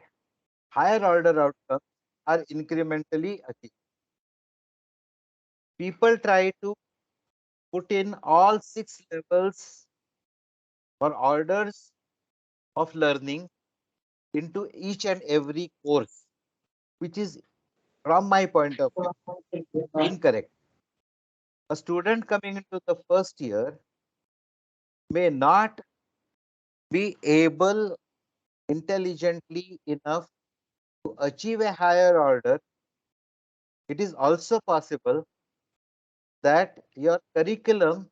Speaker 2: higher order outcomes are incrementally achieved. People try to put in all 6 levels or orders of learning into each and every course, which is, from my point of view, incorrect. A student coming into the first year may not be able intelligently enough to achieve a higher order It is also possible that your curriculum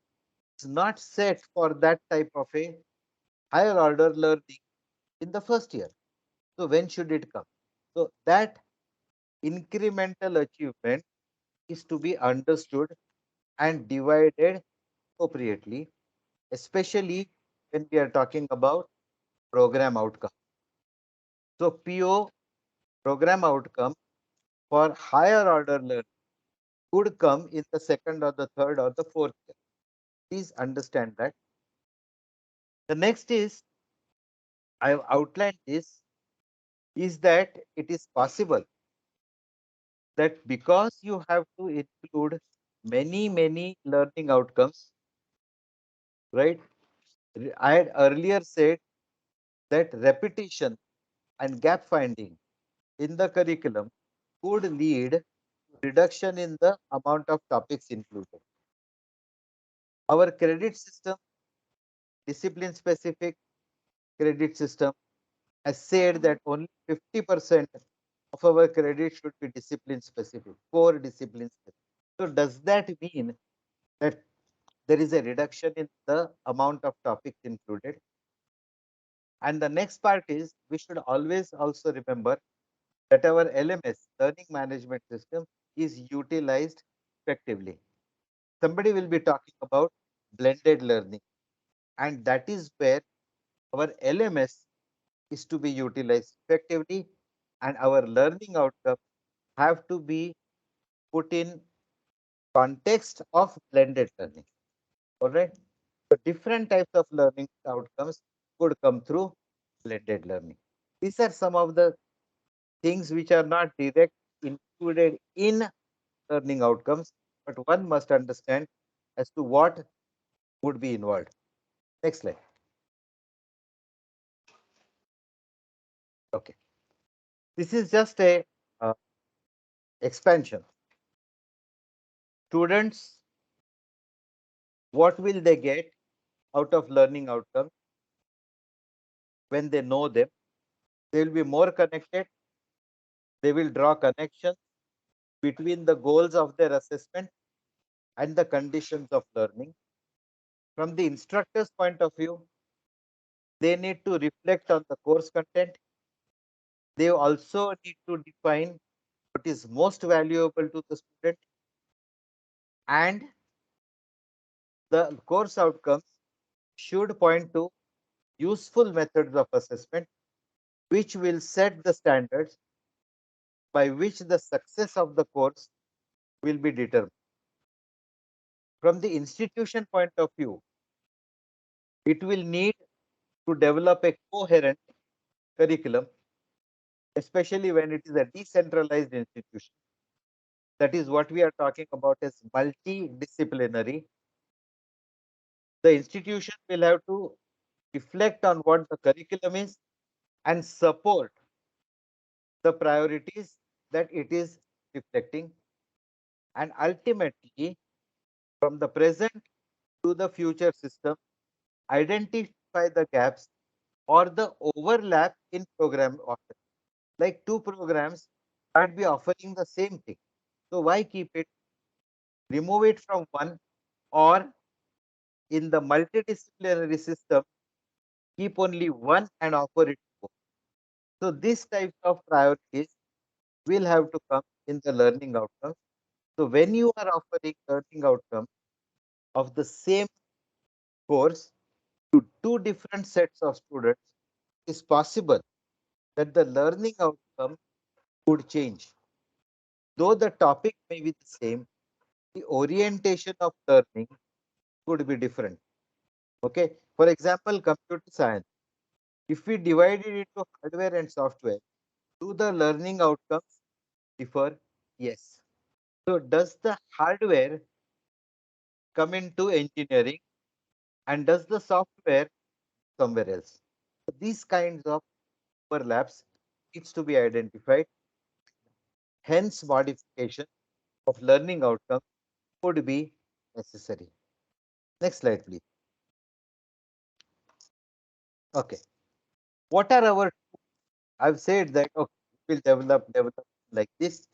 Speaker 2: is not set for that type of a higher order learning in the first year. So when should it come? So that incremental achievement is to be understood and divided appropriately, especially when we are talking about program outcome. So PO, program outcome, for higher order learning could come in the second or the third or the fourth year. Please understand that. The next is, I have outlined this, is that it is possible that because you have to include many learning outcomes, right? I had earlier said that repetition and gap finding in the curriculum could lead to reduction in the amount of topics included. Our credit system, discipline specific credit system, has said that only 50% of our credit should be discipline specific, core discipline specific. So does that mean that there is a reduction in the amount of topics included? And the next part is, we should always also remember that our LMS, learning management system, is utilized effectively. Somebody will be talking about blended learning, and that is where our LMS is to be utilized effectively, and our learning outcomes have to be put in context of blended learning. All right. So different types of learning outcomes could come through blended learning. These are some of the things which are not direct included in learning outcomes, but one must understand as to what would be involved. Next slide. Okay. This is just a expansion. Students, what will they get out of learning outcomes when they know them? They will be more connected. They will draw connections between the goals of their assessment and the conditions of learning. From the instructor's point of view, they need to reflect on the course content. They also need to define what is most valuable to the student, and the course outcomes should point to useful methods of assessment which will set the standards by which the success of the course will be determined. From the institution point of view, it will need to develop a coherent curriculum, especially when it is a decentralized institution. That is what we are talking about as multidisciplinary. The institution will have to reflect on what the curriculum is and support the priorities that it is reflecting, and ultimately from the present to the future system, identify the gaps or the overlap in program offering. Like two programs might be offering the same thing. So why keep it? Remove it from one, or in the multidisciplinary system, keep only one and offer it both. So these types of priorities will have to come in the learning outcomes. So when you are offering learning outcome of the same course to two different sets of students, it is possible that the learning outcome would change. Though the topic may be the same, the orientation of learning could be different. Okay. For example, computer science. If we divide it into hardware and software, do the learning outcomes differ? Yes. So does the hardware come into engineering, and does the software somewhere else? So these kinds of overlaps needs to be identified. Hence, modification of learning outcome would be necessary. Next slide, please. Okay. What are our? I've said that okay, we will develop like this.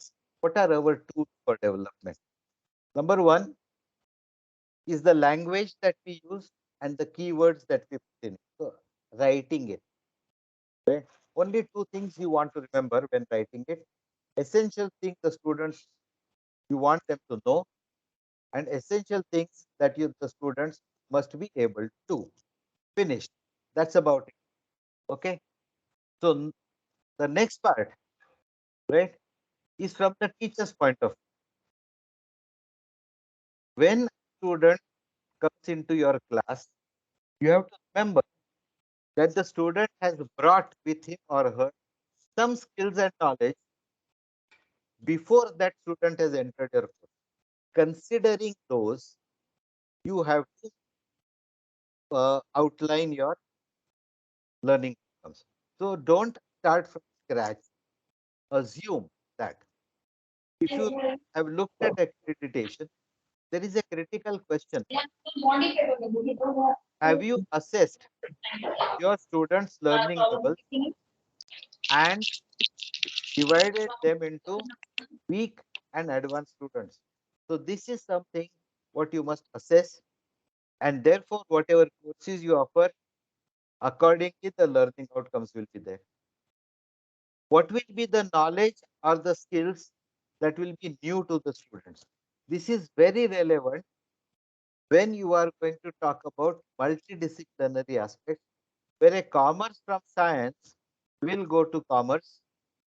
Speaker 2: What are our tools for development? Number one is the language that we use and the keywords that we put in. So writing it. Okay? Only two things you want to remember when writing it. Essential things the students you want them to know, and essential things that the students must be able to finish. That's about it. Okay. So the next part, right, is from the teacher's point of view. When a student comes into your class, you have to remember that the student has brought with him or her some skills and knowledge before that student has entered your course. Considering those, you have to outline your learning outcomes. So don't start from scratch. Assume that if you have looked at accreditation, there is a critical question. Have you assessed your students' learning levels and divided them into weak and advanced students? So this is something what you must assess, and therefore whatever courses you offer, accordingly the learning outcomes will be there. What will be the knowledge or the skills that will be new to the students? This is very relevant when you are going to talk about multidisciplinary aspects, where a commerce from science will go to commerce,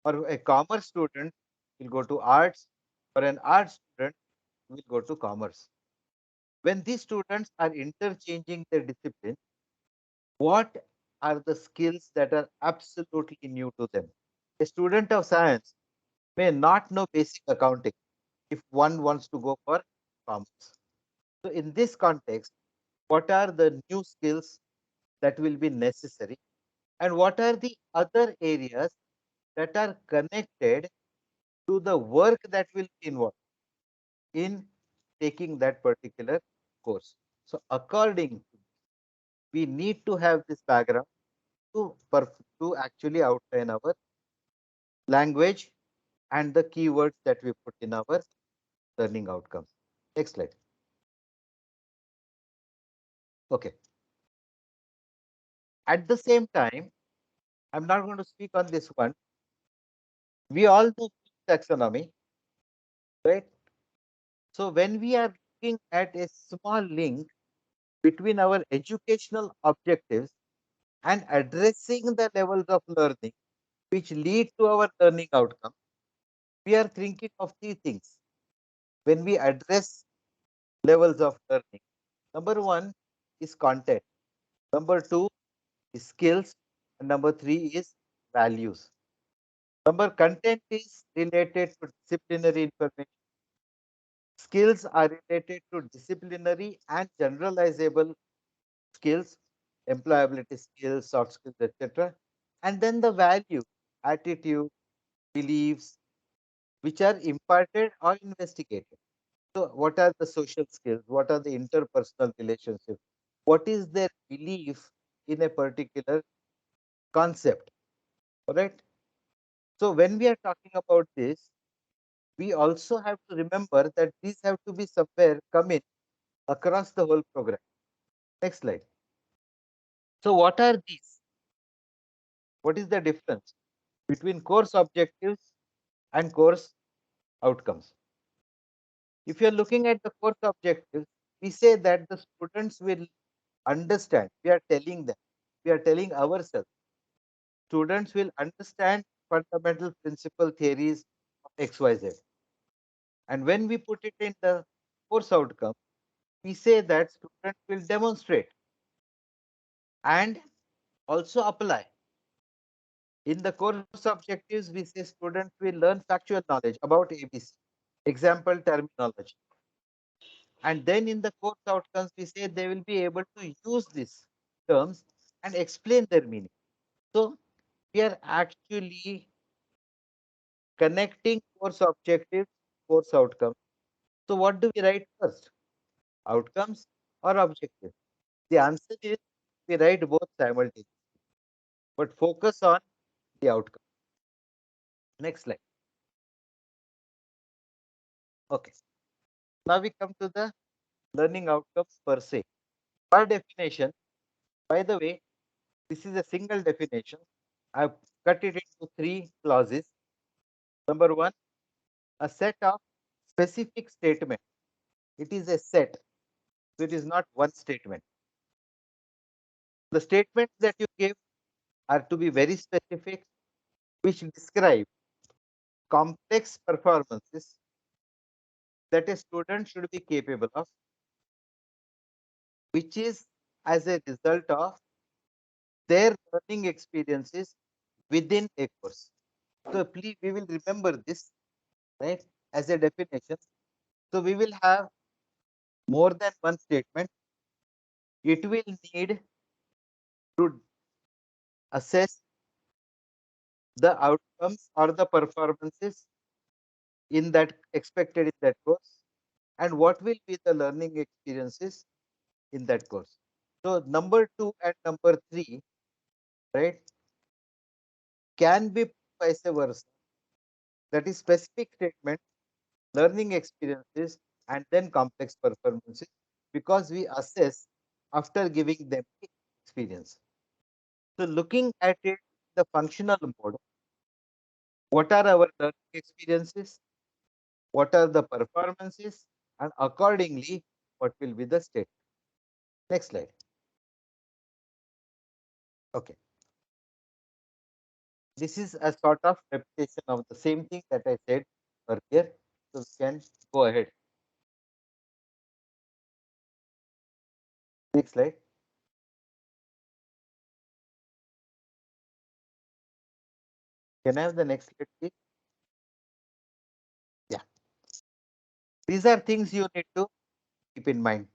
Speaker 2: or a commerce student will go to arts, or an arts student will go to commerce. When these students are interchanging their discipline, what are the skills that are absolutely new to them? A student of science may not know basic accounting if one wants to go for commerce. So, in this context, what are the new skills that will be necessary, and what are the other areas that are connected to the work that will be involved in taking that particular course? So, according, we need to have this background to to actually outline our language and the keywords that we put in our learning outcomes. Next slide. Okay. At the same time, I'm not going to speak on this one. We all know taxonomy, right? So when we are looking at a small link between our educational objectives and addressing the levels of learning which lead to our learning outcome, we are thinking of three things when we address levels of learning. Number one is content. Number two is skills. And number three is values. Number content is related to disciplinary information. Skills are related to disciplinary and generalizable skills, employability skills, soft skills, etc. And then the value, attitude, beliefs, which are imparted or investigated. So, what are the social skills? What are the interpersonal relationships? What is their belief in a particular concept? All right. So, when we are talking about this, we also have to remember that these have to be somewhere come in across the whole program. Next slide. So, what are these? What is the difference between course objectives and course outcomes? If you are looking at the course objectives, we say that the students will understand. We are telling them, we are telling ourselves, students will understand fundamental principle theories of XYZ. And when we put it in the course outcome, we say that students will demonstrate and also apply. In the course objectives, we say students will learn factual knowledge about ABC, example terminology. And then in the course outcomes, we say they will be able to use these terms and explain their meaning. So we are actually connecting course objectives, course outcomes. So what do we write first? Outcomes or objectives? The answer is we write both simultaneously, but focus on the outcome. Next slide. Okay. Now we come to the learning outcomes per se. Per definition, by the way, this is a single definition. I've cut it into three clauses. Number one, a set of specific statements. It is a set, so it is not one statement. The statements that you give are to be very specific, which describe complex performances that a student should be capable of, which is as a result of their learning experiences within a course. So please, we will remember this, right, as a definition. So we will have more than one statement. It will need to assess the outcomes or the performances in that expected in that course, and what will be the learning experiences in that course. So number 2 and number 3, right, can be vice versa. That is specific statement, learning experiences, and then complex performances, because we assess after giving them the experience. So looking at it, the functional mode, what are our learning experiences, what are the performances, and accordingly, what will be the state. Next slide. Okay. This is a sort of repetition of the same thing that I said earlier. So we can go ahead. Next slide. Can I have the next slide, please? Yeah. These are things you need to keep in mind.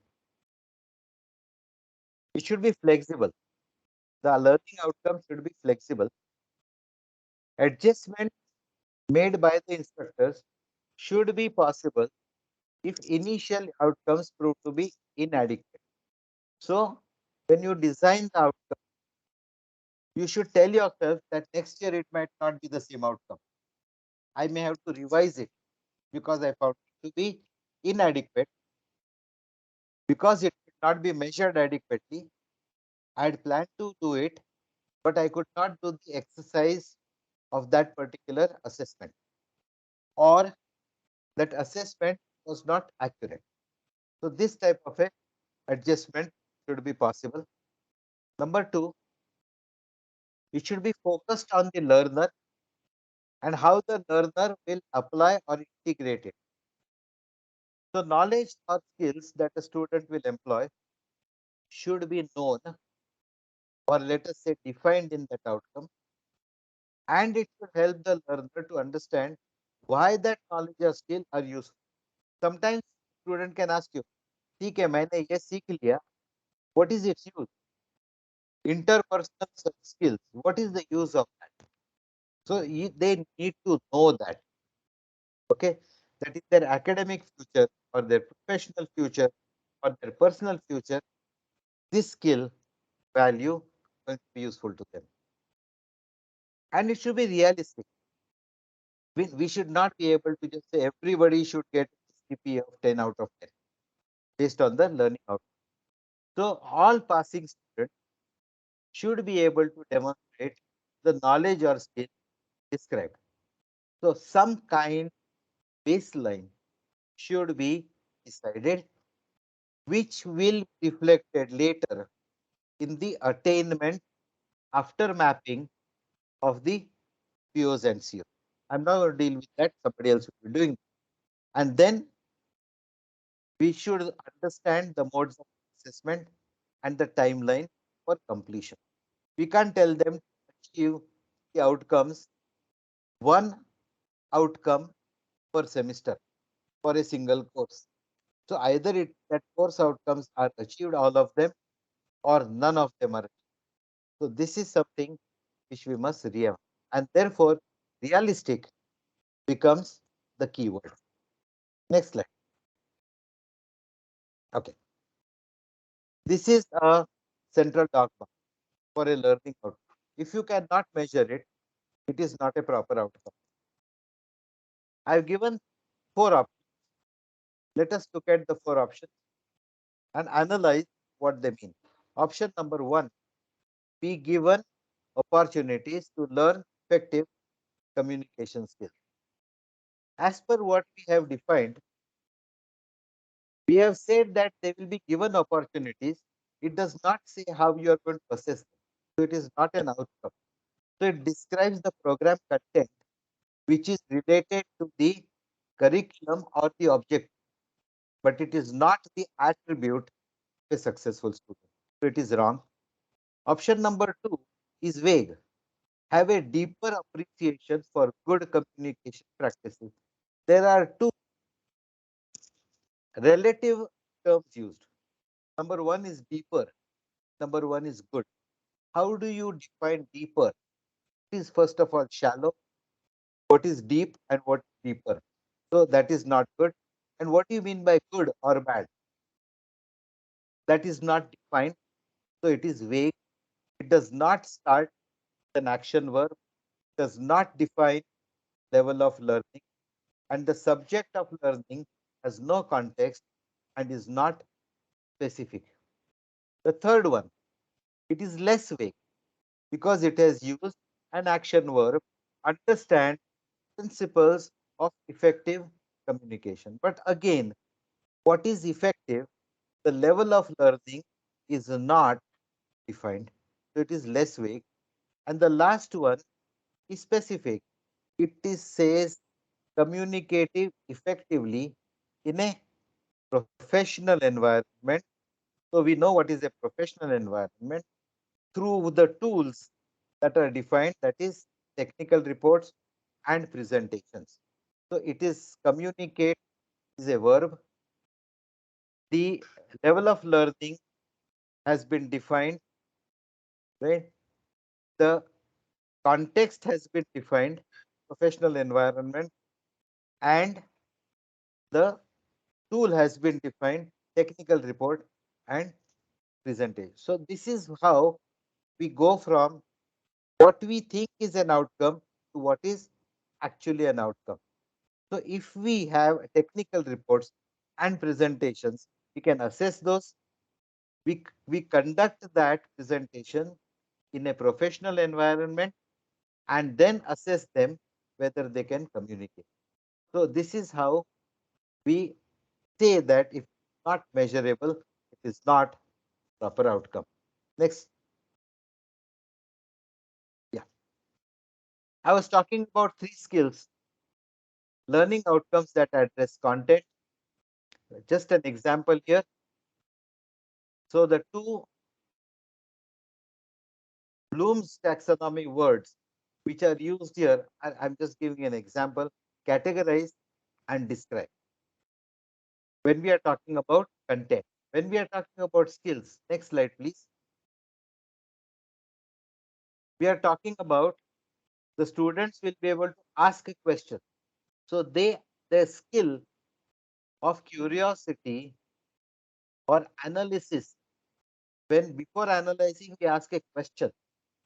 Speaker 2: It should be flexible. The learning outcome should be flexible. Adjustment made by the instructors should be possible if initial outcomes prove to be inadequate. So, when you design the outcome, you should tell yourself that next year it might not be the same outcome. I may have to revise it because I found it to be inadequate, because it could not be measured adequately. I had planned to do it, but I could not do the exercise of that particular assessment, or that assessment was not accurate. So this type of a adjustment should be possible. Number 2, it should be focused on the learner and how the learner will apply or integrate it. So knowledge or skills that a student will employ should be known, or let us say defined in that outcome, and it should help the learner to understand why that knowledge or skill are useful. Sometimes student can ask you, ठीक है मैंने ये सीख लिया, what is its use? Interpersonal skills, what is the use of that? So they need to know that, okay, that is their academic future or their professional future or their personal future, this skill value going to be useful to them. And it should be realistic. We should not be able to just say everybody should get CP of 10 out of 10 based on the learning outcome. So all passing students should be able to demonstrate the knowledge or skill described. So some kind baseline should be decided, which will be reflected later in the attainment after mapping of the POs and COs. I'm not going to deal with that, somebody else will be doing. And then we should understand the modes of assessment and the timeline for completion. We can't tell them to achieve the outcomes, one outcome per semester for a single course. So either that course outcomes are achieved, all of them, or none of them are achieved. So this is something which we must re-evaluate, and therefore realistic becomes the keyword. Next slide. Okay. This is a central dogma for a learning outcome. If you cannot measure it, it is not a proper outcome. I have given 4 options. Let us look at the four options and analyze what they mean. Option number one, be given opportunities to learn effective communication skills. As per what we have defined, we have said that they will be given opportunities. It does not say how you are going to assess them. So it is not an outcome. So it describes the program content which is related to the curriculum or the objective, but it is not the attribute of a successful student. So it is wrong. Option number two is vague. Have a deeper appreciation for good communication practices. There are two relative terms used. Number one is deeper, number one is good. How do you define deeper? It is first of all shallow, what is deep and what is deeper. So that is not good. And what do you mean by good or bad? That is not defined. So it is vague. It does not start an action verb, does not define level of learning, and the subject of learning has no context and is not specific. The third one, it is less vague because it has used an action verb, understand principles of effective communication. But again, what is effective? The level of learning is not defined. So it is less vague. And the last one is specific. It is says communicative effectively in a professional environment. So we know what is a professional environment through the tools that are defined, that is technical reports and presentations. So it is communicate is a verb. The level of learning has been defined, right? The context has been defined, professional environment, and the tool has been defined, technical report and presentation. So this is how we go from what we think is an outcome to what is actually an outcome. So if we have technical reports and presentations, we can assess those. We conduct that presentation in a professional environment and then assess them whether they can communicate. So this is how we say that if it's not measurable, it is not proper outcome. Next. Yeah. I was talking about three skills, learning outcomes that address content. Just an example here. So the two Bloom's taxonomy words which are used here, I'm just giving an example, categorize and describe. When we are talking about content, when we are talking about skills, next slide please. We are talking about the students will be able to ask a question. So their skill of curiosity or analysis, when before analyzing we ask a question.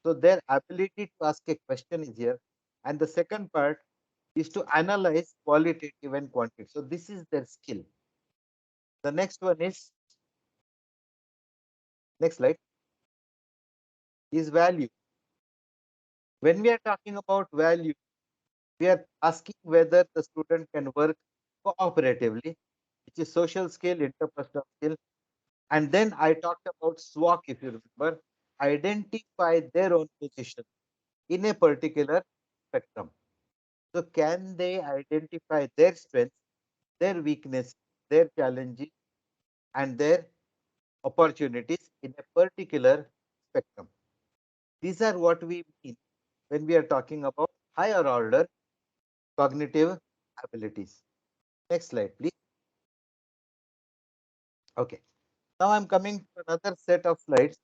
Speaker 2: So their ability to ask a question is here. And the second part is to analyze qualitative and quantitative. So this is their skill. The next one is, next slide, is value. When we are talking about value, we are asking whether the student can work cooperatively, which is social skill, interpersonal skill. And then I talked about SWOT, if you remember, identify their own position in a particular spectrum. So can they identify their strengths, their weakness, their challenges, and their opportunities in a particular spectrum? These are what we mean when we are talking about higher order cognitive abilities. Next slide, please. Okay. Now I'm coming to another set of slides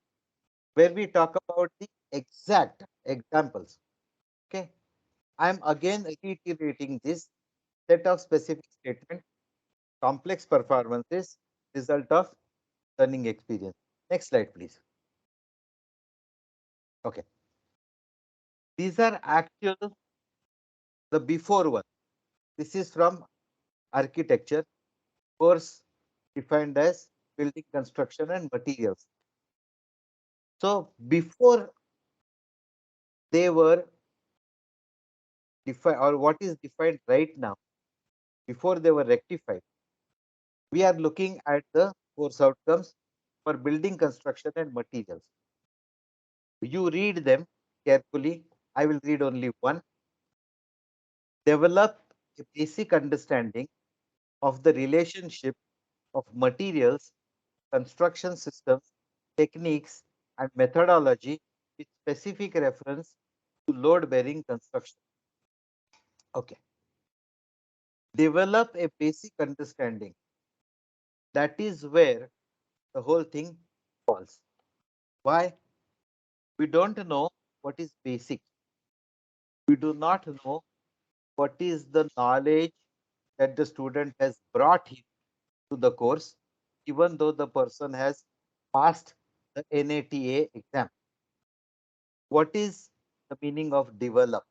Speaker 2: where we talk about the exact examples. Okay. I'm again reiterating this set of specific statements, complex performances, result of learning experience. Next slide, please. Okay. These are actual, the before one. This is from architecture. course defined as building construction and materials. So before they were defined, or what is defined right now, before they were rectified, we are looking at the course outcomes for building construction and materials. You read them carefully. I will read only one. Develop a basic understanding of the relationship of materials, construction systems, techniques, and methodology with specific reference to load bearing construction. Okay. Develop a basic understanding. That is where the whole thing falls. Why? We don't know what is basic. We do not know what is the knowledge that the student has brought in to the course, even though the person has passed the NATA exam. What is the meaning of develop?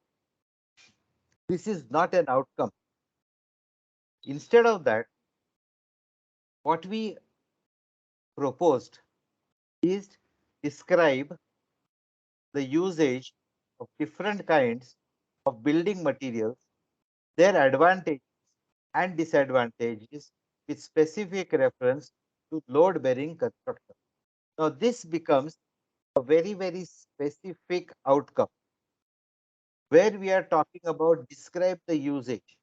Speaker 2: This is not an outcome. Instead of that, what we proposed is describe the usage of different kinds of building materials, their advantages and disadvantages with specific reference to load bearing construction. Now, this becomes a very, very specific outcome where we are talking about describe the usage.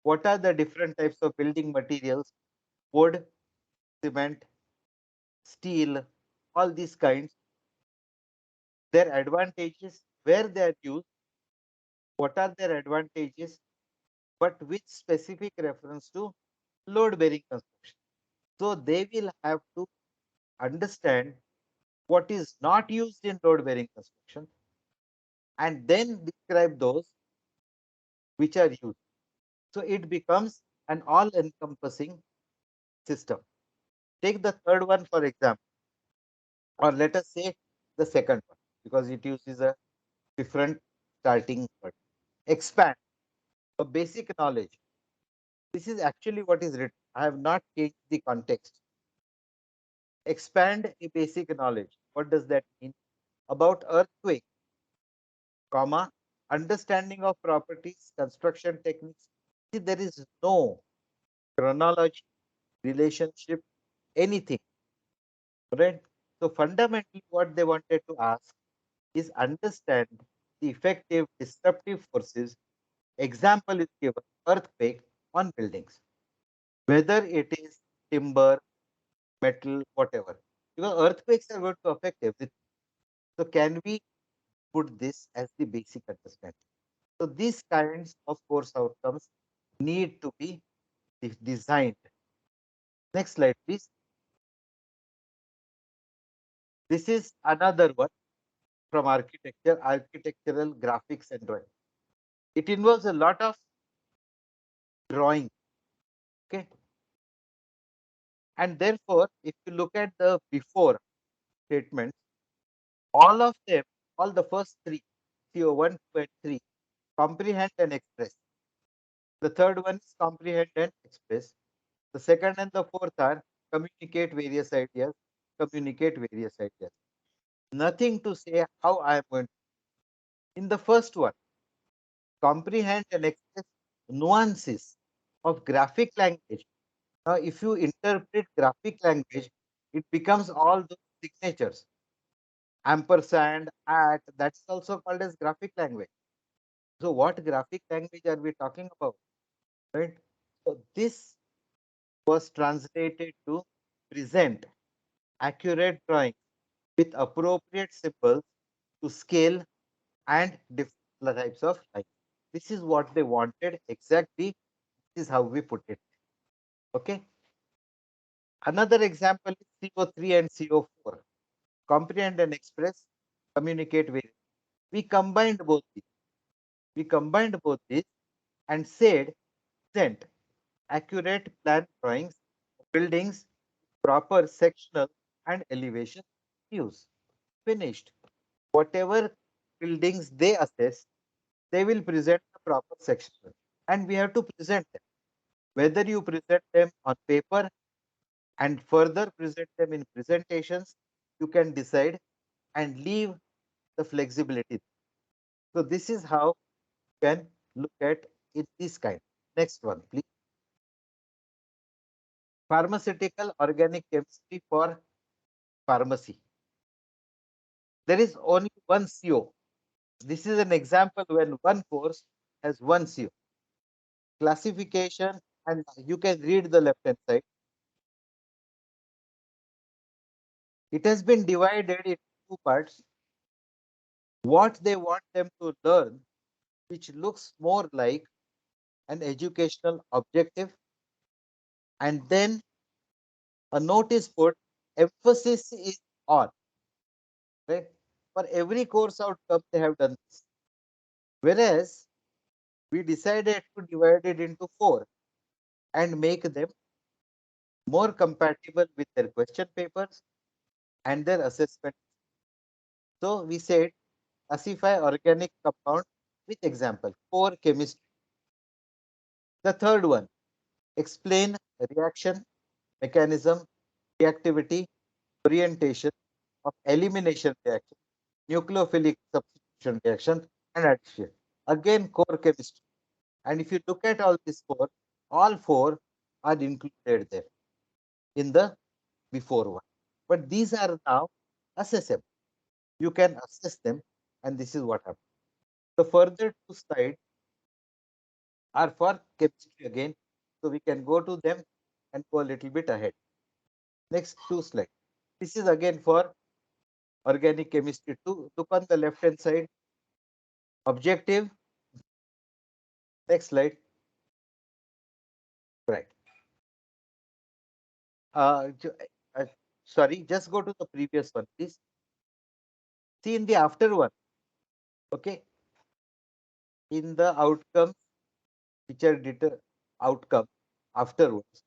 Speaker 2: What are the different types of building materials? Wood, cement, steel, all these kinds, their advantages, where they are used, what are their advantages, but with specific reference to load bearing construction. So they will have to understand what is not used in load bearing construction and then describe those which are used. So it becomes an all encompassing system. Take the third one for example, or let us say the second one, because it uses a different starting word. Expand a basic knowledge. This is actually what is written. I have not changed the context. Expand a basic knowledge. What does that mean? About earthquake, comma, understanding of properties, construction techniques. See, there is no chronology, relationship, anything, right? So fundamentally, what they wanted to ask is understand the effective disruptive forces. Example is given earthquake on buildings, whether it is timber, metal, whatever. Because earthquakes are going to affect everything. So can we put this as the basic understanding? So these kinds of course outcomes need to be designed. Next slide, please. This is another one from architecture, architectural graphics and drawing. It involves a lot of drawing. Okay. And therefore, if you look at the before statements, all of them, all the first three, CO1, 2, and 3, comprehend and express. The third one is comprehend and express. The second and the fourth are communicate various ideas, communicate various ideas. Nothing to say how I am going to. In the first one, comprehend and express nuances of graphic language. Now, if you interpret graphic language, it becomes all those signatures. Ampersand, at, that's also called as graphic language. So, what graphic language are we talking about? Right? So, this was translated to present accurate drawing with appropriate symbols to scale and different types of lines. This is what they wanted exactly. This is how we put it. Okay. Another example is CO3 and CO4. Comprehend and express, communicate with. We combined both these. We combined both these and said present accurate plan drawings, buildings, proper sectional and elevation views. Finished. Whatever buildings they assess, they will present the proper sectional and we have to present them. Whether you present them on paper and further present them in presentations, you can decide and leave the flexibility. So this is how you can look at it this kind. Next one, please. Pharmaceutical organic chemistry for pharmacy. There is only one CO. This is an example when one course has one CO. Classification, and you can read the left hand side. It has been divided into two parts. What they want them to learn, which looks more like an educational objective, and then a notice put, emphasis is on, right? For every course outcome, they have done this. Whereas we decided to divide it into four and make them more compatible with their question papers and their assessment. So we said classify organic compound with example, core chemistry. The third one, explain reaction, mechanism, reactivity, orientation of elimination reaction, nucleophilic substitution reaction, and addition. Again, core chemistry. And if you look at all these four, all four are included there in the before one. But these are now assessable. You can assess them, and this is what happens. The further two slides are for chemistry again. So we can go to them and go a little bit ahead. Next two slides. This is again for organic chemistry too. Look on the left hand side. Objective. Next slide. Right. Ju- Sorry, just go to the previous one, please. See in the after one. Okay. In the outcomes, which are outcome afterwards.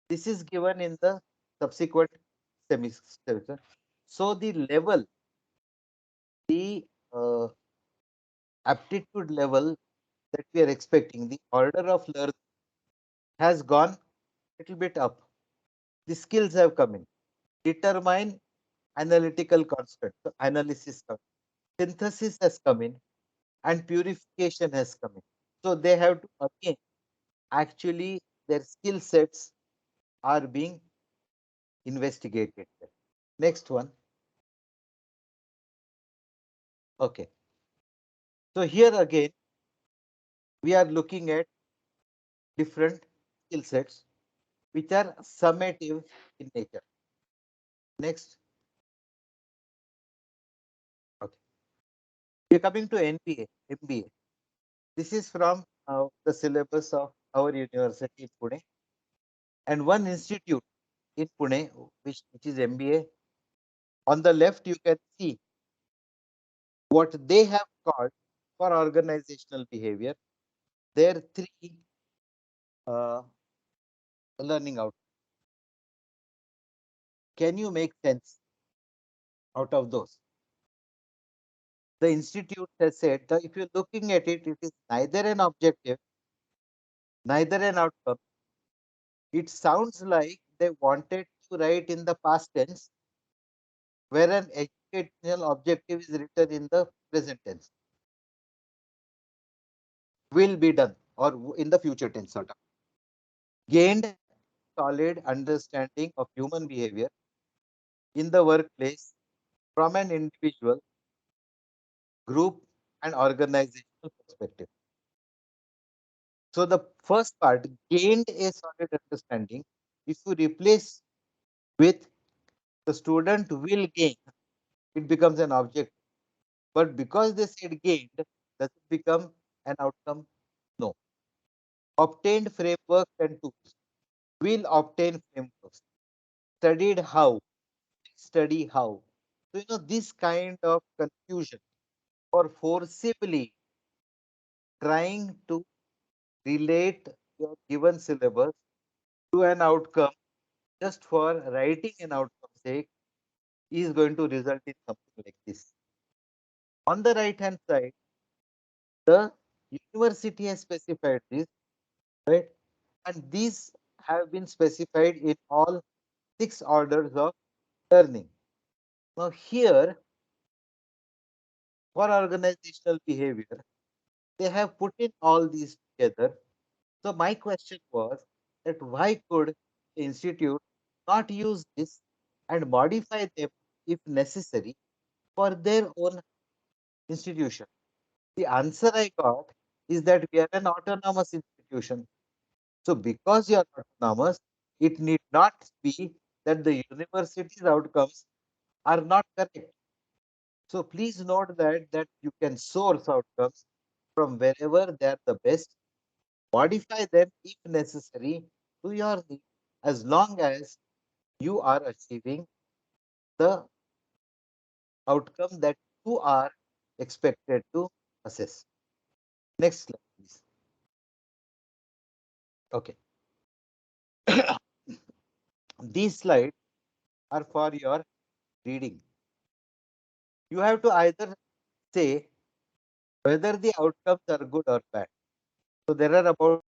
Speaker 2: This is given in the subsequent semester. So the level, the aptitude level that we are expecting, the order of learning has gone a little bit up. The skills have come in. Determine analytical constant. So analysis, synthesis has come in, and purification has come in. So they have to again actually their skill sets are being investigated. Next one. Okay. So here again we are looking at different skill sets which are summative in nature. Next. Okay. We are coming to NPA, MBA. This is from the syllabus of our university in Pune, and one institute in Pune, which is MBA. On the left, you can see what they have called for organizational behavior. There are three uh, learning out. Can you make sense out of those? The institute has said that if you're looking at it, it is neither an objective, neither an outcome. It sounds like they wanted to write in the past tense, where an educational objective is written in the present tense. Will be done, or in the future tense, sort of. Gained solid understanding of human behavior in the workplace from an individual, group, and organizational perspective. So the first part, gained a solid understanding, if you replace with the student will gain, it becomes an object. But because they said gained, does it become an outcome? No. Obtained frameworks and tools. Will obtain frameworks. Studied how? Study how? So, this kind of confusion or forcibly trying to relate your given syllabus to an outcome just for writing an outcome sake is going to result in something like this. On the right hand side, the university has specified this, right? And these have been specified in all 6 orders of learning. Now, here for organizational behavior, they have put in all these together. So, my question was that why could the institute not use this and modify them if necessary for their own institution? The answer I got is that we are an autonomous institution. So, because you are autonomous, it need not be that the university's outcomes are not correct. So, please note that you can source outcomes from wherever they are the best, modify them if necessary to your need, as long as you are achieving the outcome that you are expected to assess. Next slide, please. Okay. These slides are for your reading. You have to either say whether the outcomes are good or bad. So there are about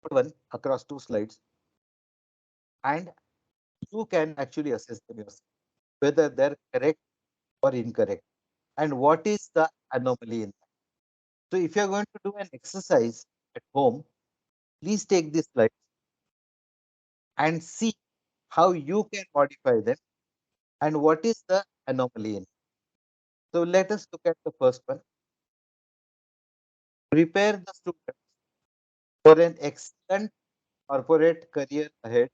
Speaker 2: one across 2 slides, and you can actually assess them yourself whether they're correct or incorrect, and what is the anomaly in that. So if you're going to do an exercise at home, please take these slides and see how you can modify them and what is the anomaly in. So let us look at the first one. Prepare the student for an excellent corporate career ahead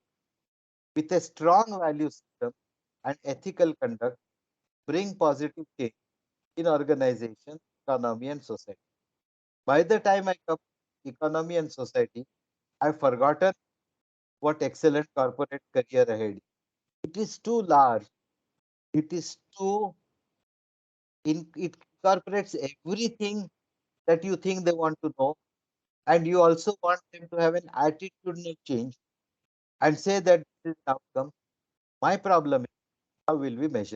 Speaker 2: with a strong value system and ethical conduct. Bring positive change in organization, economy, and society. By the time I come to economy and society, I've forgotten what excellent corporate career ahead. It is too large. It is too it incorporates everything that you think they want to know, and you also want them to have an attitudinal change and say that this is an outcome. My problem is how will we measure?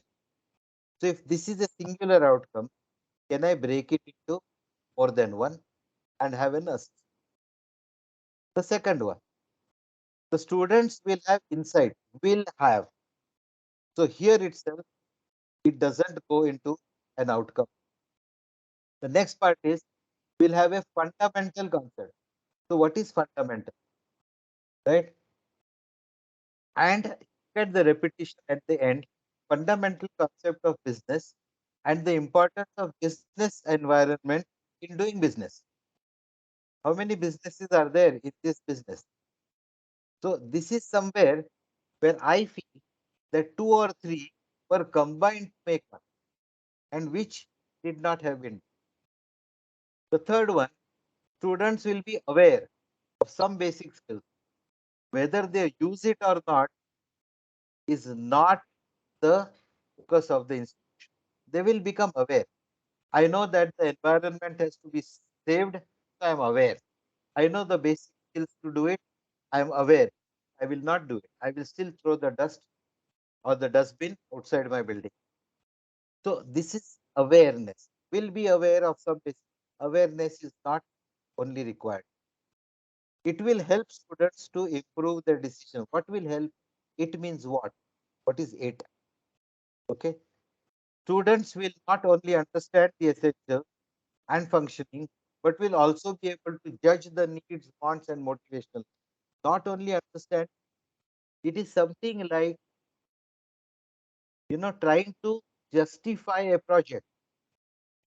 Speaker 2: So if this is a singular outcome, can I break it into more than one and have an assessment? The second one, the students will have insight, will have. So here itself, it doesn't go into an outcome. The next part is will have a fundamental concept. So what is fundamental, right? And get the repetition at the end, fundamental concept of business and the importance of business environment in doing business. How many businesses are there in this business? So this is somewhere where I feel that 2 or 3 were combined to make one, and which did not have been. The third one, students will be aware of some basic skills. Whether they use it or not is not the focus of the institution. They will become aware. I know that the environment has to be saved, so I am aware. I know the basic skills to do it, I am aware. I will not do it. I will still throw the dust or the dustbin outside my building. So this is awareness. Will be aware of some basic. Awareness is not only required. It will help students to improve their decision. What will help? It means what? What is it? Okay. Students will not only understand the essential and functioning, but will also be able to judge the needs, wants, and motivational. Not only understand, it is something like trying to justify a project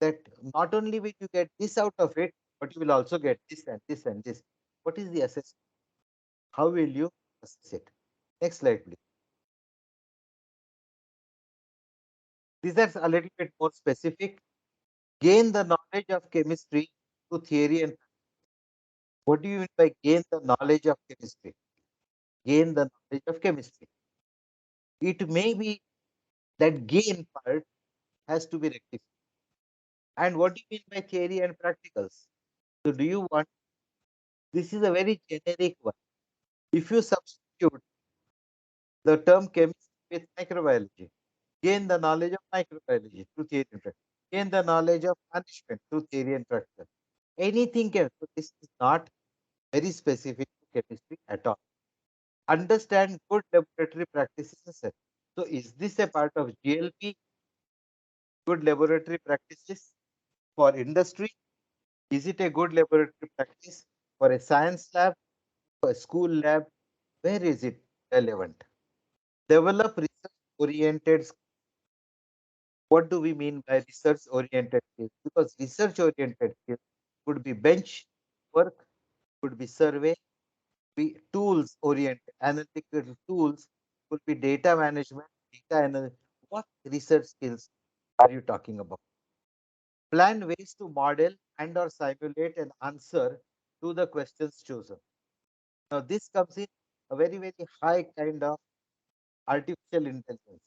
Speaker 2: that not only will you get this out of it, but you will also get this and this and this. What is the assessment? How will you assess it? Next slide, please. These are a little bit more specific. Gain the knowledge of chemistry through theory and what do you mean by gain the knowledge of chemistry? Gain the knowledge of chemistry. It may be that gain part has to be rectified. And what do you mean by theory and practicals? So do you want this is a very generic one. If you substitute the term chemistry with microbiology, gain the knowledge of microbiology through theory and practice, gain the knowledge of management through theory and practice. Anything can. So this is not very specific to chemistry at all. Understand good laboratory practices. So is this a part of GLP, good laboratory practices for industry? Is it a good laboratory practice for a science lab, for a school lab? Where is it relevant? Develop research oriented. What do we mean by research oriented skills? Because research oriented skills could be bench work, could be survey, be tools oriented, analytical tools, could be data management, data analysis. What research skills are you talking about? Plan ways to model and or simulate an answer to the questions chosen. Now this comes in a very, very high kind of artificial intelligence.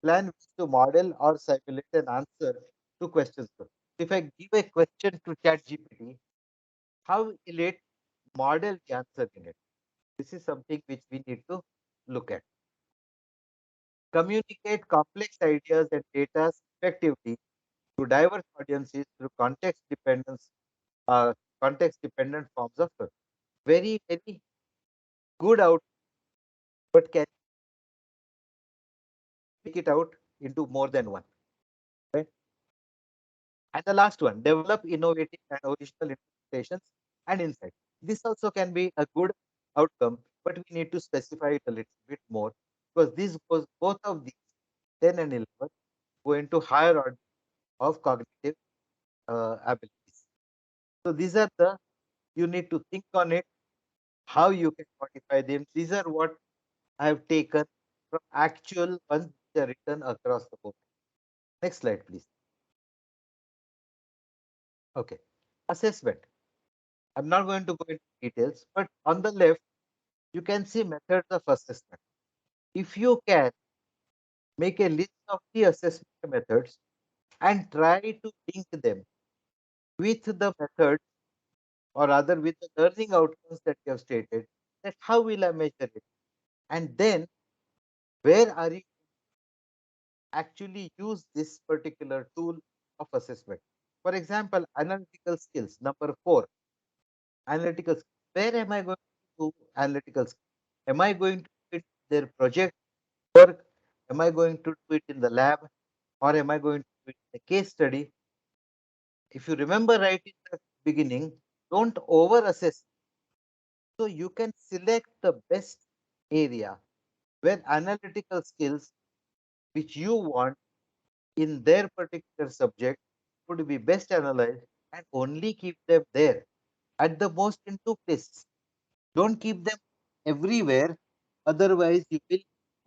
Speaker 2: Plan ways to model or simulate an answer to questions. If I give a question to ChatGPT, how will it model the answer in it? This is something which we need to look at. Communicate complex ideas and data effectively to diverse audiences through context dependent forms of learning. Very, very good out, but can take it out into more than one. Right? And the last one, develop innovative and original interpretations and insights. This also can be a good outcome, but we need to specify it a little bit more because this goes both of these 10 and 11 go into higher order of cognitive abilities. So these are the you need to think on it, how you can modify them. These are what I have taken from actual ones which are written across the board. Next slide, please. Okay. Assessment. I'm not going to go into details, but on the left, you can see methods of assessment. If you can make a list of the assessment methods and try to link them with the methods or rather with the learning outcomes that you have stated, that how will I measure it? And then where are you actually use this particular tool of assessment? For example, analytical skills, number 4, analytical skills. Where am I going to do analytical skills? Am I going to do it in their project work? Am I going to do it in the lab? Or am I going to do it in a case study? If you remember right in the beginning, don't over assess. So you can select the best area where analytical skills which you want in their particular subject would be best analyzed and only keep them there at the most in 2 places. Don't keep them everywhere, otherwise you will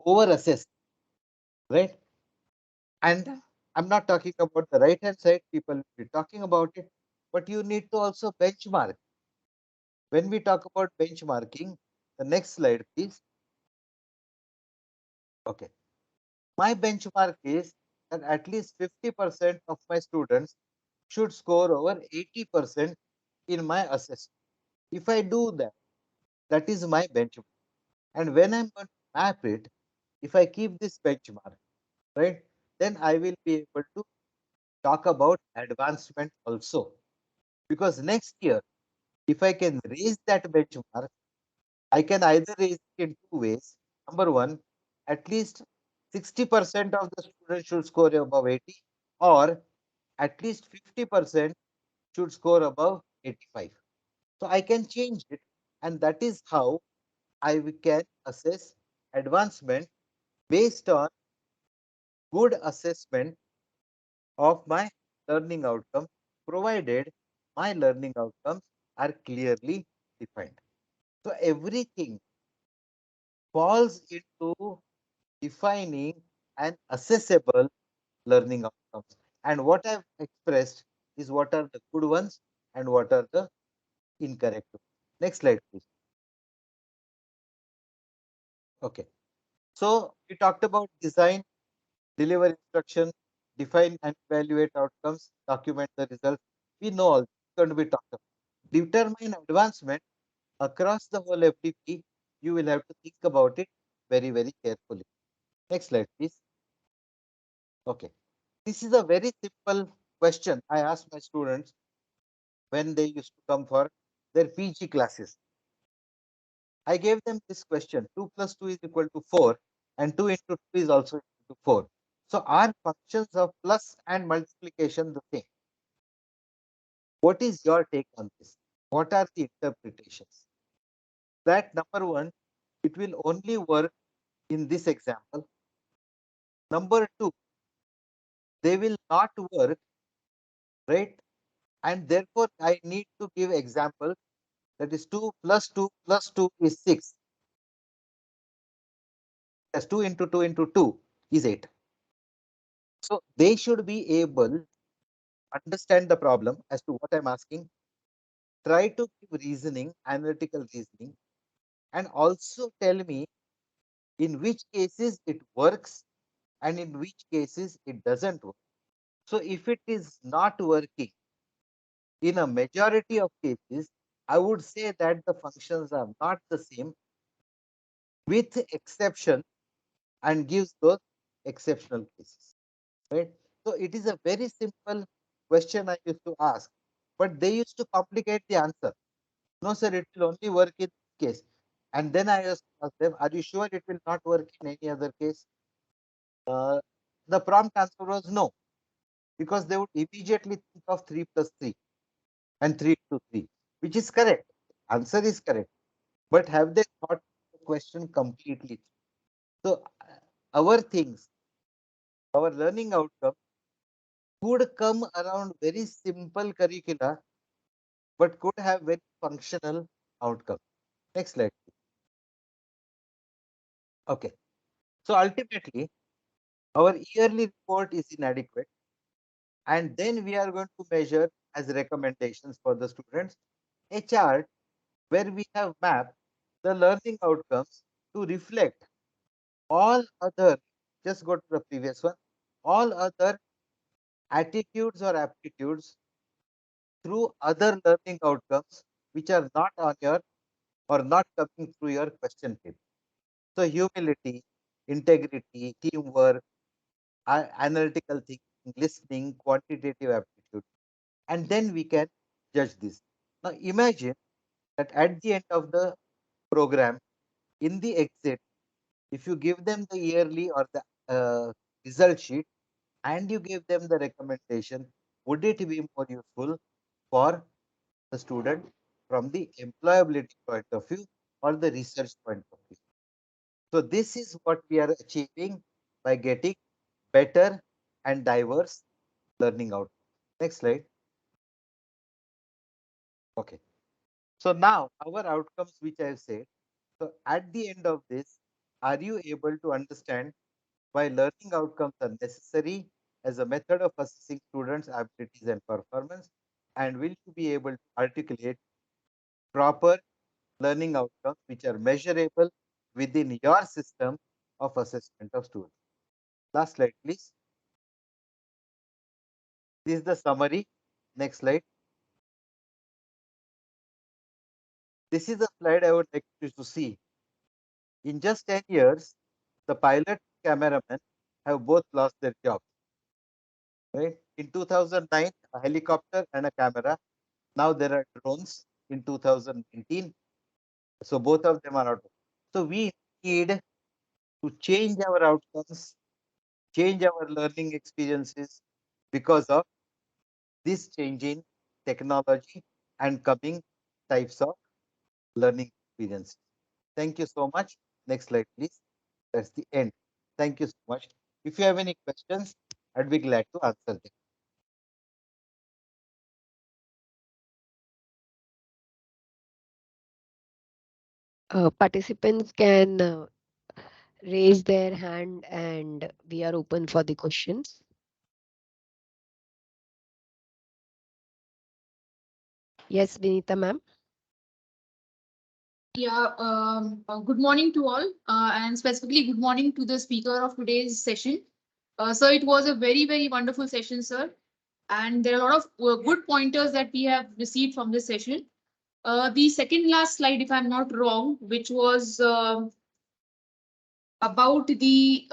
Speaker 2: over assess, right? And I'm not talking about the right hand side, people will be talking about it, but you need to also benchmark. When we talk about benchmarking, the next slide, please. Okay. My benchmark is that at least 50% of my students should score over 80% in my assessment. If I do that, that is my benchmark. And when I'm going to map it, if I keep this benchmark, right, then I will be able to talk about advancement also. Because next year, if I can raise that benchmark, I can either raise it in 2 ways. Number one, at least 60% of the students should score above 80, or at least 50% should score above 85. So I can change it, and that is how can assess advancement based on good assessment of my learning outcome, provided my learning outcomes are clearly defined. So everything falls into defining an accessible learning outcomes. And what I've expressed is what are the good ones and what are the incorrect ones. Next slide, please. Okay. So we talked about design, deliver instruction, define and evaluate outcomes, document the results. We know all this is going to be talked about. Determine advancement across the whole FDP. You will have to think about it very, very carefully. Next slide, please. Okay. This is a very simple question I ask my students when they used to come for their PG classes. I gave them this question, 2 plus 2 is equal to 4 and 2 into 2 is also equal to 4. So are functions of plus and multiplication the same? What is your take on this? What are the interpretations? That number one, it will only work in this example. Number two, they will not work, right? And therefore, I need to give example, that is 2 plus 2 plus 2 is 6. As 2 into 2 is 8. So they should be able to understand the problem as to what I'm asking, try to give reasoning, analytical reasoning, and also tell me in which cases it works and in which cases it doesn't work. So if it is not working in a majority of cases, I would say that the functions are not the same, with exception, and gives those exceptional cases, right? So it is a very simple question I used to ask, but they used to complicate the answer. No, sir, it will only work in this case. And then I asked them, are you sure it will not work in any other case? Uh, the prompt answer was no, because they would immediately think of 3 plus 3 and 3 to 3, which is correct. Answer is correct. But have they thought the question completely? So our things, our learning outcome could come around very simple curricula, but could have very functional outcome. Next slide. Okay. So ultimately, our yearly report is inadequate. And then we are going to measure as recommendations for the students a chart where we have mapped the learning outcomes to reflect all other, just go to the previous one, all other attitudes or aptitudes through other learning outcomes which are not on your or not coming through your question paper. So humility, integrity, teamwork, analytical thinking, listening, quantitative aptitude, and then we can judge this. Now imagine that at the end of the program, in the exit, if you give them the yearly or the result sheet and you give them the recommendation, would it be more useful for the student from the employability point of view or the research point of view? So this is what we are achieving by getting better and diverse learning outcomes. Next slide. Okay. So now our outcomes, which I have said. So at the end of this, are you able to understand why learning outcomes are necessary as a method of assessing students' abilities and performance? And will you be able to articulate proper learning outcomes which are measurable within your system of assessment of students? Last slide, please. This is the summary. Next slide. This is a slide I would like you to see. In just 10 years, the pilot and cameraman have both lost their jobs. Right? In 2009, a helicopter and a camera. Now there are drones in 2019. So both of them are out. So we need to change our outcomes, change our learning experiences because of this changing technology and coming types of learning experiences. Thank you so much. Next slide, please. That's the end. Thank you so much. If you have any questions, I'd be glad to answer them.
Speaker 1: Participants can raise their hand and we are open for the questions. Yes, Vinita ma'am.
Speaker 6: Yeah, good morning to all, and specifically good morning to the speaker of today's session. So it was a very, very wonderful session, sir. And there are a lot of good pointers that we have received from this session. The second last slide, if I'm not wrong, which was about the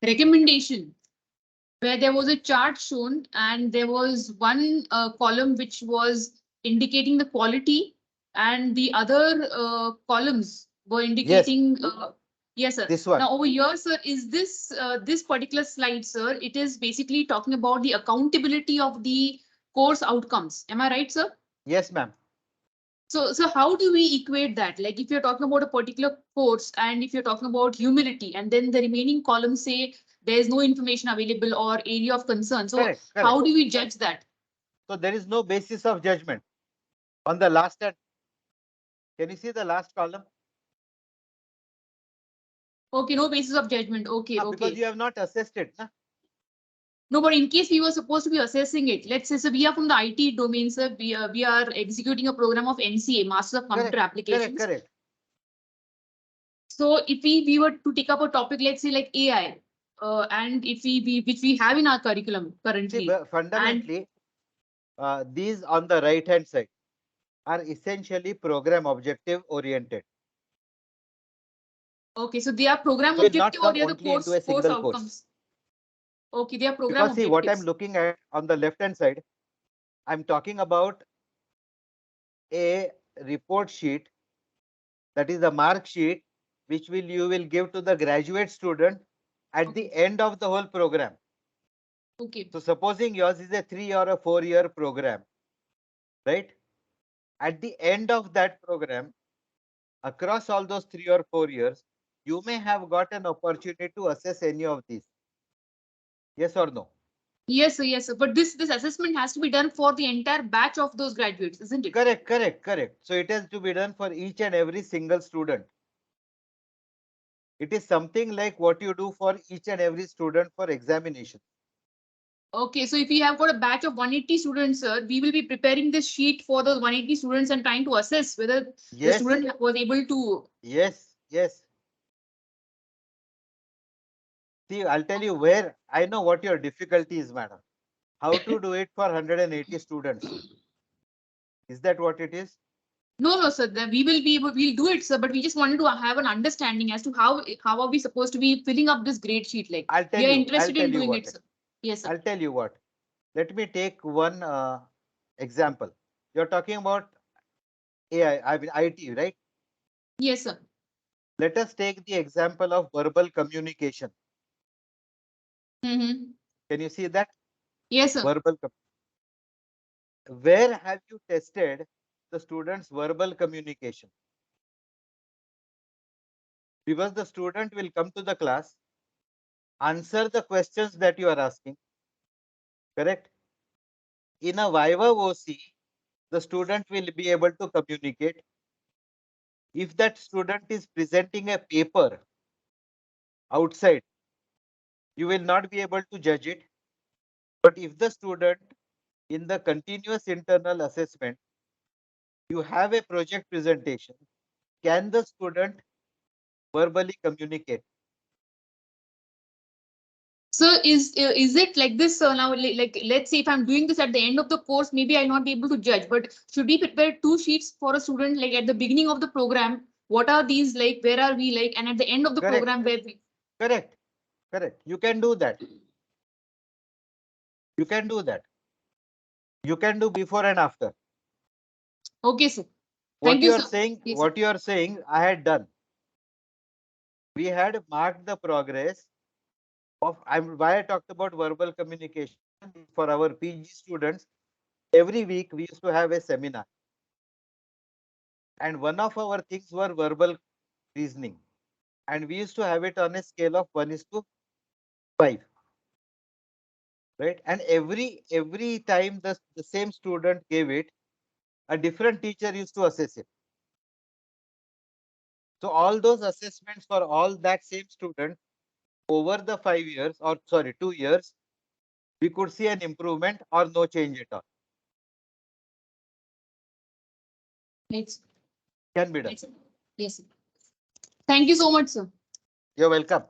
Speaker 6: recommendation, where there was a chart shown and there was one column which was indicating the quality and the other columns were indicating. Yes, sir.
Speaker 2: This one.
Speaker 6: Now over here, sir, is this particular slide, sir? It is basically talking about the accountability of the course outcomes. Am I right, sir?
Speaker 2: Yes, ma'am.
Speaker 6: So how do we equate that? Like if you're talking about a particular course and if you're talking about humility, and then the remaining columns say there's no information available or area of concern. So
Speaker 2: Correct.
Speaker 6: how do we judge that?
Speaker 2: So there is no basis of judgment. On the last end, can you see the last column?
Speaker 6: Okay, no basis of judgment. Okay,
Speaker 2: Because
Speaker 6: okay.
Speaker 2: you have not assessed it. Na?
Speaker 6: No, but in case we were supposed to be assessing it, let's say, so we are from the IT domain, sir. We are executing a program of NCA, Master of Computer Applications.
Speaker 2: Correct.
Speaker 6: So if we were to take up a topic, let's say like AI, and if which we have in our curriculum currently.
Speaker 2: See, fundamentally, these on the right hand side are essentially program objective oriented.
Speaker 6: Okay, so they are program
Speaker 2: Will not
Speaker 6: objective or
Speaker 2: come
Speaker 6: they are the
Speaker 2: only into a
Speaker 6: course
Speaker 2: single
Speaker 6: outcomes.
Speaker 2: course.
Speaker 6: Okay, they are program
Speaker 2: Because see,
Speaker 6: objectives.
Speaker 2: what I'm looking at on the left hand side, I'm talking about a report sheet, that is a mark sheet, which you will give to the graduate student at the end of the whole program.
Speaker 6: Okay.
Speaker 2: So supposing yours is a 3 or a 4-year program, right? At the end of that program, across all those 3 or 4 years, you may have got an opportunity to assess any of these. Yes or no?
Speaker 6: Yes, sir, yes, sir. But this assessment has to be done for the entire batch of those graduates, isn't it?
Speaker 2: Correct. So it has to be done for each and every single student. It is something like what you do for each and every student for examination.
Speaker 6: Okay, so if we have got a batch of 180 students, sir, we will be preparing this sheet for those 180 students and trying to assess whether the student was able to.
Speaker 2: Yes. See, I'll tell you where I know what your difficulty is, madam. How to do it for 180 students? Is that what it is?
Speaker 6: No, sir. Then we will be able. We'll do it, sir. But we just wanted to have an understanding as to how are we supposed to be filling up this grade sheet? Like we are interested in doing it, sir. Yes, sir.
Speaker 2: I'll tell you what. Let me take one example. You're talking about AI, I mean IT, right?
Speaker 6: Yes, sir.
Speaker 2: Let us take the example of verbal communication.
Speaker 6: Mm-hmm.
Speaker 2: Can you see that?
Speaker 6: Yes, sir.
Speaker 2: Where have you tested the students' verbal communication? Because the student will come to the class, answer the questions that you are asking, correct? In a Viva OC, the student will be able to communicate. If that student is presenting a paper outside, you will not be able to judge it. But if the student in the continuous internal assessment, you have a project presentation, can the student verbally communicate?
Speaker 6: So is it like this? Now, like let's say if I'm doing this at the end of the course, maybe I'll not be able to judge. But should we prepare 2 sheets for a student? Like at the beginning of the program, what are these like? Where are we like? And at the end of the program, where we.
Speaker 2: Correct. You can do that. You can do before and after.
Speaker 6: Okay, sir.
Speaker 2: What you are
Speaker 6: sir.
Speaker 2: saying,
Speaker 6: Yes,
Speaker 2: what you are saying, I had done. We had marked the progress of. Why I talked about verbal communication for our PG students. Every week we used to have a seminar, and one of our things were verbal reasoning, and we used to have it on a scale of 1:5. Right, and every time the same student gave it, a different teacher used to assess it. So all those assessments for all that same student over the 5 years, or sorry, 2 years, we could see an improvement or no change at all.
Speaker 6: Yes.
Speaker 2: Can be done.
Speaker 6: Yes, sir. Thank you so much, sir.
Speaker 2: You're welcome.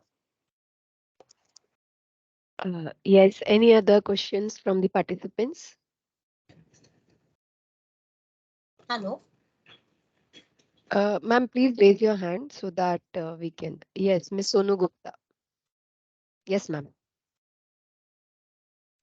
Speaker 1: Yes, any other questions from the participants?
Speaker 3: Hello.
Speaker 1: Ma'am, please raise your hand so that we can. Yes, Miss Sonu Gupta. Yes, ma'am.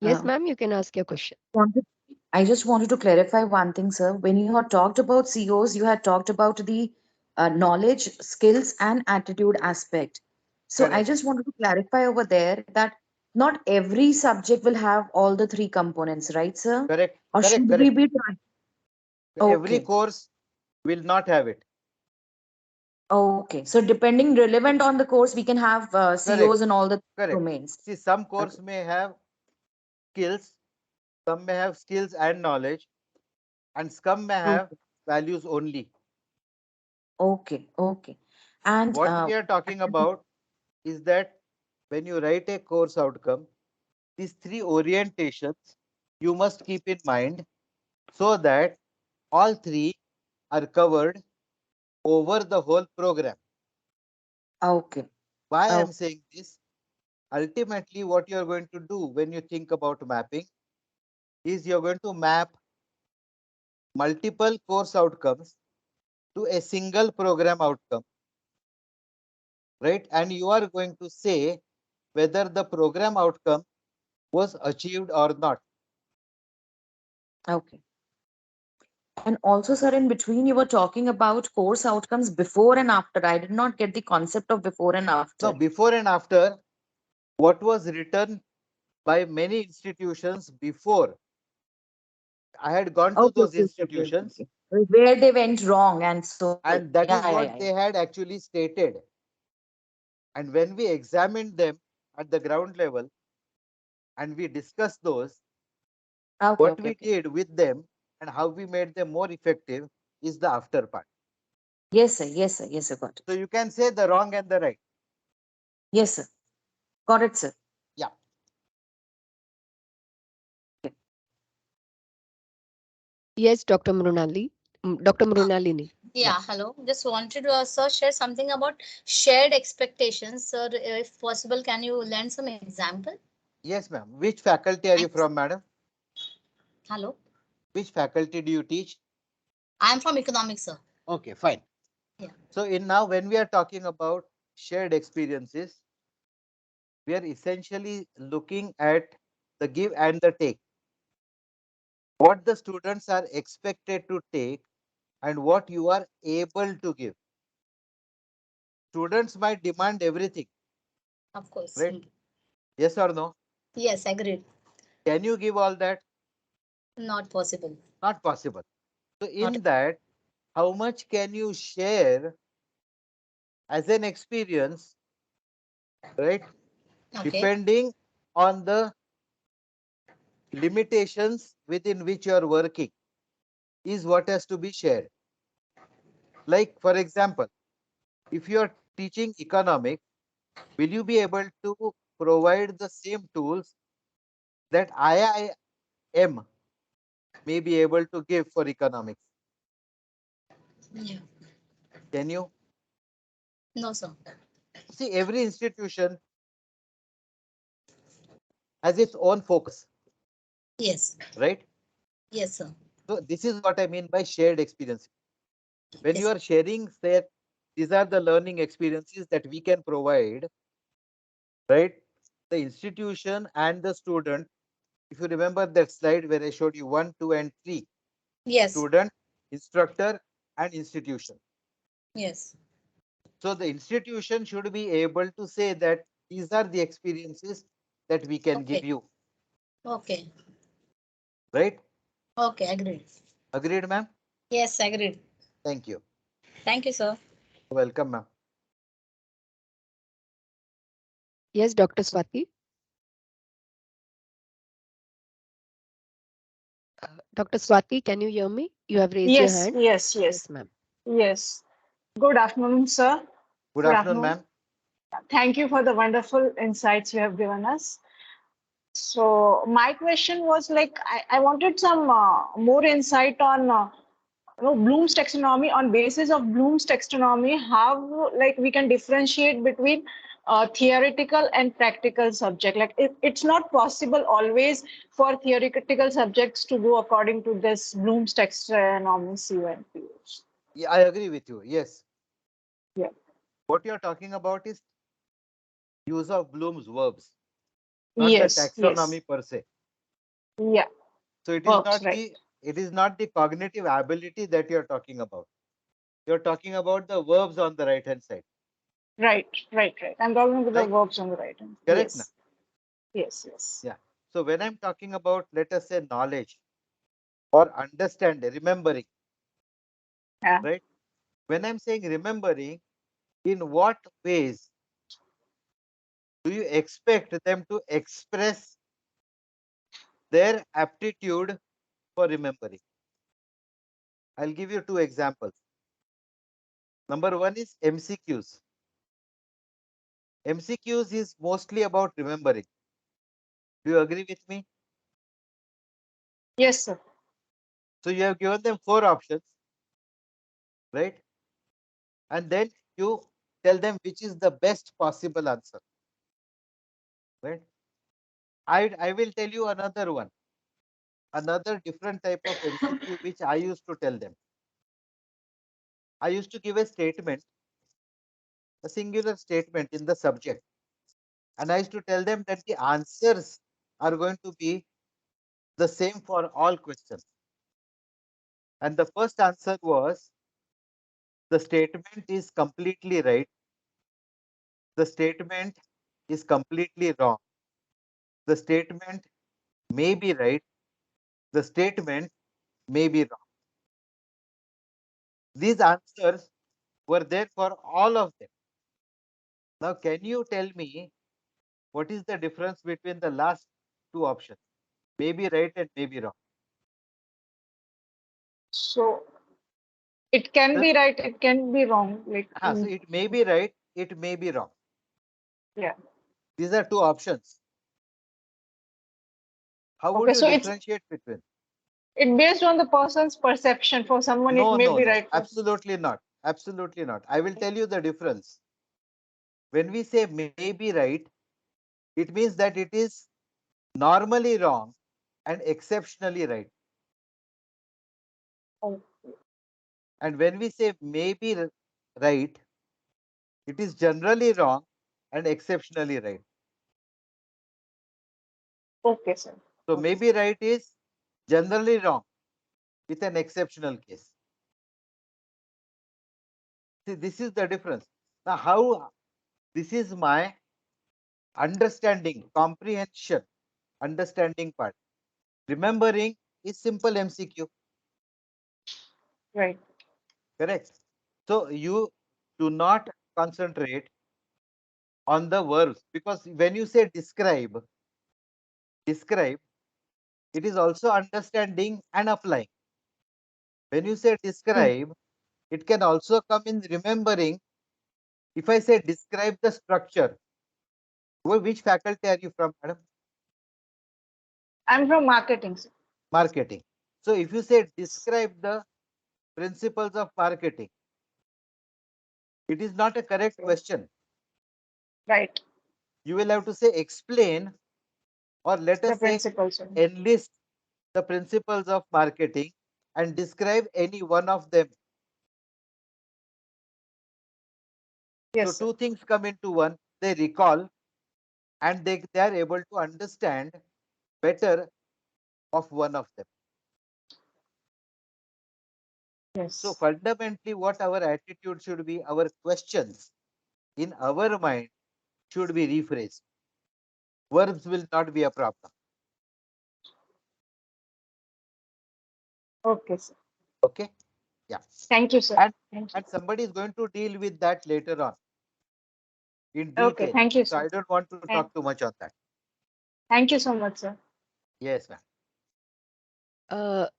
Speaker 1: Yes, ma'am, you can ask your question.
Speaker 4: wanted
Speaker 3: I just wanted to clarify one thing, sir. When you had talked about COs, you had talked about the knowledge, skills, and attitude aspect. So I
Speaker 2: Correct.
Speaker 3: just wanted to clarify over there that not every subject will have all the three components, right, sir?
Speaker 2: Correct.
Speaker 3: Or
Speaker 2: Correct.
Speaker 3: should we
Speaker 2: Correct.
Speaker 3: be trying?
Speaker 2: Every
Speaker 3: Okay.
Speaker 2: course will not have it.
Speaker 3: Okay. So depending relevant on the course, we can have
Speaker 2: Correct.
Speaker 3: COs in all the
Speaker 2: Correct.
Speaker 3: domains.
Speaker 2: See, some
Speaker 3: Okay.
Speaker 2: course may have skills, some may have skills and knowledge, and some may have
Speaker 3: Okay.
Speaker 2: values only.
Speaker 3: Okay. Okay. And
Speaker 2: What we are talking about is that when you write a course outcome, these three orientations you must keep in mind so that all three are covered over the whole program.
Speaker 3: okay.
Speaker 2: Why I
Speaker 3: Okay.
Speaker 2: am saying this? Ultimately, what you are going to do when you think about mapping is you're going to map multiple course outcomes to a single program outcome, right? And you are going to say whether the program outcome was achieved or not.
Speaker 3: Okay. And also, sir, in between, you were talking about course outcomes before and after. I did not get the concept of before and after.
Speaker 2: Now, before and after, what was written by many institutions before, I had gone to
Speaker 3: Okay,
Speaker 2: those
Speaker 3: okay, okay, okay,
Speaker 2: institutions,
Speaker 3: okay. Where they went wrong, and so
Speaker 2: and that
Speaker 3: yeah,
Speaker 2: is
Speaker 3: yeah, yeah,
Speaker 2: what
Speaker 3: yeah.
Speaker 2: they had actually stated. And when we examined them at the ground level and we discussed those,
Speaker 3: Okay,
Speaker 2: what
Speaker 3: okay,
Speaker 2: we
Speaker 3: okay.
Speaker 2: did with them and how we made them more effective is the after part.
Speaker 3: Yes, sir. Yes, sir. Yes, sir. Got
Speaker 2: So
Speaker 3: it.
Speaker 2: you can say the wrong and the right.
Speaker 3: Yes, sir. Got it, sir.
Speaker 2: Yeah.
Speaker 1: Yes, Dr. Mrunali. Dr.
Speaker 5: Uh,
Speaker 1: Mrunalini.
Speaker 2: Yeah.
Speaker 5: yeah, hello. Just wanted to sir share something about shared expectations. Sir, if possible, can you lend some example?
Speaker 2: Yes, ma'am. Which faculty are you
Speaker 5: Thanks.
Speaker 2: from, madam?
Speaker 5: Hello.
Speaker 2: Which faculty do you teach?
Speaker 5: I'm from economics, sir.
Speaker 2: Okay, fine.
Speaker 5: Yeah.
Speaker 2: So in now when we are talking about shared experiences, we are essentially looking at the give and the take. What the students are expected to take and what you are able to give. Students might demand everything,
Speaker 5: Of course.
Speaker 2: right? Yes or no?
Speaker 5: Yes, agreed.
Speaker 2: Can you give all that?
Speaker 5: Not possible.
Speaker 2: Not possible. So
Speaker 5: Not
Speaker 2: in that, how much can you share as an experience, right?
Speaker 5: okay.
Speaker 2: Depending on the limitations within which you are working is what has to be shared. Like, for example, if you are teaching economics, will you be able to provide the same tools that IIM may be able to give for economics?
Speaker 5: Yeah.
Speaker 2: Can you?
Speaker 5: No, sir.
Speaker 2: See, every institution has its own focus,
Speaker 5: Yes.
Speaker 2: right?
Speaker 5: Yes, sir.
Speaker 2: So this is what I mean by shared experience. When you
Speaker 5: Yes.
Speaker 2: are sharing, say, these are the learning experiences that we can provide, right? The institution and the student. If you remember that slide where I showed you 1, 2, and 3,
Speaker 5: Yes.
Speaker 2: student, instructor, and institution.
Speaker 5: Yes.
Speaker 2: So the institution should be able to say that these are the experiences that we can give
Speaker 5: Okay.
Speaker 2: you,
Speaker 5: Okay.
Speaker 2: right?
Speaker 5: Okay, agreed.
Speaker 2: Agreed, ma'am?
Speaker 5: Yes, agreed.
Speaker 2: Thank you.
Speaker 5: Thank you, sir.
Speaker 2: Welcome, ma'am.
Speaker 1: Yes, Dr. Swati. Dr. Swati, can you hear me? You have raised your
Speaker 8: Yes,
Speaker 1: hand.
Speaker 8: yes, yes,
Speaker 1: Yes, ma'am.
Speaker 8: yes. Good afternoon, sir.
Speaker 2: Good
Speaker 8: Good
Speaker 2: afternoon,
Speaker 8: afternoon.
Speaker 2: ma'am.
Speaker 8: Thank you for the wonderful insights you have given us. So my question was like, I wanted some more insight on Bloom's taxonomy. On basis of Bloom's taxonomy, how like we can differentiate between theoretical and practical subject. Like it's not possible always for theoretical subjects to go according to this Bloom's taxonomy CUNPH.
Speaker 2: Yeah, I agree with you. Yes.
Speaker 8: Yeah.
Speaker 2: What you're talking about is use of Bloom's verbs, not the
Speaker 8: Yes, yes.
Speaker 2: taxonomy per se.
Speaker 8: Yeah.
Speaker 2: So it is
Speaker 8: Verbs,
Speaker 2: not
Speaker 8: right?
Speaker 2: the cognitive ability that you're talking about. You're talking about the verbs on the right hand side,
Speaker 8: Right, right, right. I'm talking about the
Speaker 2: right?
Speaker 8: verbs on the right hand.
Speaker 2: Correct now?
Speaker 8: Yes, yes, yes.
Speaker 2: Yeah. So when I'm talking about, let us say, knowledge or understanding, remembering,
Speaker 8: Yeah.
Speaker 2: right? When I'm saying remembering, in what ways do you expect them to express their aptitude for remembering? I'll give you two examples. Number one is MCQs. MCQs is mostly about remembering. Do you agree with me?
Speaker 8: Yes, sir.
Speaker 2: So you have given them four options, right? And then you tell them which is the best possible answer, right? I will tell you another one, another different type of MCQ which I used to tell them. I used to give a statement, a singular statement in the subject, and I used to tell them that the answers are going to be the same for all questions. And the first answer was, the statement is completely right, the statement is completely wrong, the statement may be right, the statement may be wrong. These answers were there for all of them. Now, can you tell me what is the difference between the last two options? May be right and may be wrong.
Speaker 8: So it can
Speaker 2: The,
Speaker 8: be right, it can be wrong. Like,
Speaker 2: so it may be right, it may be wrong.
Speaker 8: yeah.
Speaker 2: These are two options. How would
Speaker 8: Okay,
Speaker 2: you
Speaker 8: so
Speaker 2: differentiate between?
Speaker 8: it based on the person's perception. For someone, it
Speaker 2: No,
Speaker 8: may
Speaker 2: no,
Speaker 8: be
Speaker 2: no,
Speaker 8: right. For
Speaker 2: absolutely not. Absolutely not. I will tell you the difference. When we say may be right, it means that it is normally wrong and exceptionally right.
Speaker 8: oh,
Speaker 2: And when we say may be right, it is generally wrong and exceptionally right.
Speaker 8: okay, sir.
Speaker 2: So
Speaker 8: Okay.
Speaker 2: may be right is generally wrong with an exceptional case. See, this is the difference. Now, how this is my understanding, comprehension, understanding part. Remembering is simple MCQ,
Speaker 8: Right.
Speaker 2: correct? So you do not concentrate on the verbs, because when you say describe, it is also understanding and applying. When you say
Speaker 8: Hmm.
Speaker 2: describe, it can also come in remembering. If I say describe the structure, which faculty are you from, madam?
Speaker 8: I'm from marketing, sir.
Speaker 2: Marketing. So if you say describe the principles of marketing, it is not a correct question.
Speaker 8: Right.
Speaker 2: You will have to say explain, or let
Speaker 8: The
Speaker 2: us say
Speaker 8: principal, sir.
Speaker 2: enlist the principles of marketing and describe any one of them. So
Speaker 8: Yes, sir.
Speaker 2: two things come into one. They recall and they are able to understand better of one of them. So
Speaker 8: Yes.
Speaker 2: fundamentally, what our attitude should be, our questions in our mind should be rephrased. Verbs will not be a problem.
Speaker 8: Okay, sir.
Speaker 2: Okay. Yeah.
Speaker 8: Thank you, sir.
Speaker 2: And
Speaker 8: Thank you.
Speaker 2: and somebody is going to deal with that later on in
Speaker 8: Okay,
Speaker 2: detail.
Speaker 8: thank you,
Speaker 2: So
Speaker 8: sir.
Speaker 2: I don't want to
Speaker 8: And
Speaker 2: talk too much on that.
Speaker 8: thank you so much, sir.
Speaker 2: Yes, ma'am.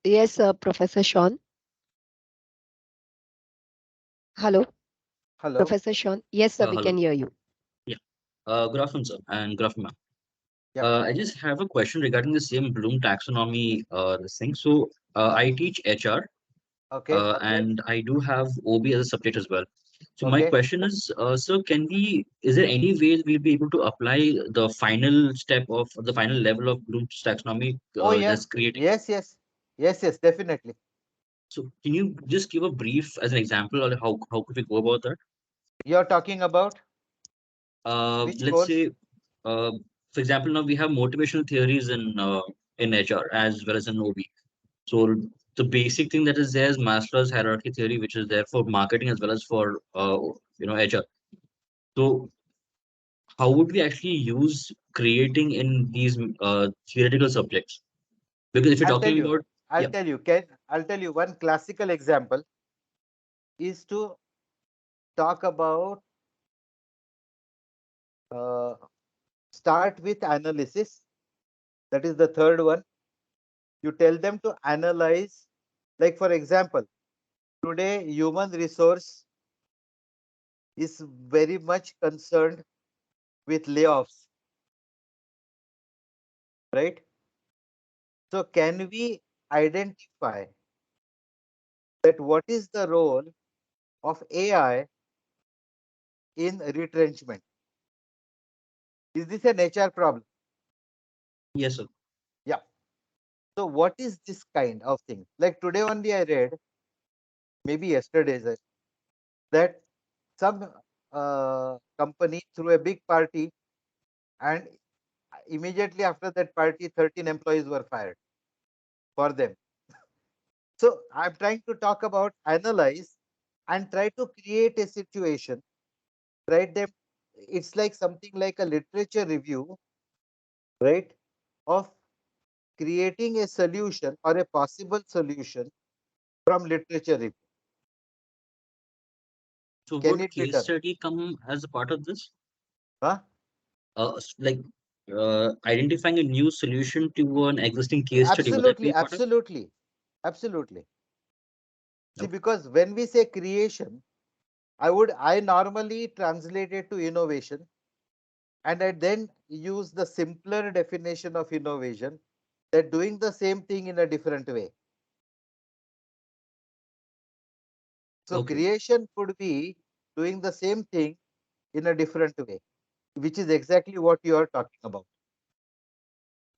Speaker 1: Yes, Professor Sean. Hello,
Speaker 2: Hello.
Speaker 1: Professor Sean. Yes, sir, we
Speaker 9: Hello.
Speaker 1: can hear you.
Speaker 9: Yeah. Good afternoon, sir, and good afternoon, ma'am.
Speaker 2: Yeah.
Speaker 9: I just have a question regarding the same Bloom taxonomy, this thing. So, I teach HR,
Speaker 2: Okay.
Speaker 9: and I do have OB as a subject as well. So, my
Speaker 2: Okay.
Speaker 9: question is, sir, is there any way we'll be able to apply the final step of the final level of Bloom's taxonomy
Speaker 2: Oh yeah.
Speaker 9: that's creating?
Speaker 2: Yes. Yes. Yes. Yes. Definitely.
Speaker 9: So, can you just give a brief as an example, or how could we go about that?
Speaker 2: You're talking about which
Speaker 9: Let's
Speaker 2: course?
Speaker 9: say, for example, now we have motivational theories in in HR as well as in OB. So the basic thing that is there is Maslow's hierarchy theory, which is there for marketing as well as for HR. So how would we actually use creating in these theoretical subjects? Because if you're
Speaker 2: I'll tell
Speaker 9: talking
Speaker 2: you.
Speaker 9: about,
Speaker 2: I'll
Speaker 9: yeah,
Speaker 2: tell you. I'll tell you one classical example is to talk about uh, start with analysis. That is the third one. You tell them to analyze. Like for example, today human resource is very much concerned with layoffs, right? So can we identify that what is the role of AI in retrenchment? Is this an HR problem?
Speaker 9: yes, sir.
Speaker 2: Yeah. So what is this kind of thing? Like today only I read, maybe yesterday, that some company threw a big party, and immediately after that party, 13 employees were fired for them. So I'm trying to talk about analyze and try to create a situation, right? Them, it's like something like a literature review, right? Of creating a solution or a possible solution from literature review.
Speaker 9: So
Speaker 2: Can
Speaker 9: would
Speaker 2: it be
Speaker 9: case
Speaker 2: done?
Speaker 9: study come as a part of this?
Speaker 2: Huh?
Speaker 9: Like identifying a new solution to an existing case study, would that
Speaker 2: Absolutely,
Speaker 9: be part of?
Speaker 2: absolutely, absolutely. See,
Speaker 9: Okay.
Speaker 2: because when we say creation, I normally translate it to innovation, and I then use the simpler definition of innovation, that doing the same thing in a different way. So
Speaker 9: Okay.
Speaker 2: creation could be doing the same thing in a different way, which is exactly what you are talking about.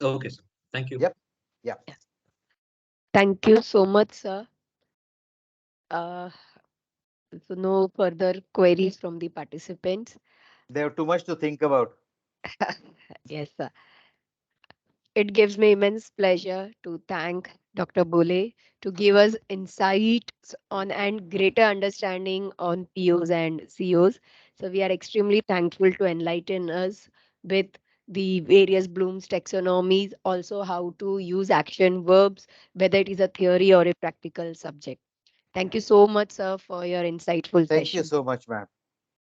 Speaker 9: Okay, sir. Thank you.
Speaker 2: Yep. Yeah.
Speaker 1: Yeah. Thank you so much, sir. Uh, so no further queries from the participants.
Speaker 2: They have too much to think about.
Speaker 1: Yes, sir. It gives me immense pleasure to thank Dr. Bole to give us insights on and greater understanding on POs and COs. So we are extremely thankful to enlighten us with the various Bloom's taxonomies, also how to use action verbs, whether it is a theory or a practical subject. Thank you so much, sir, for your insightful
Speaker 2: Thank you
Speaker 1: session.
Speaker 2: so much, ma'am.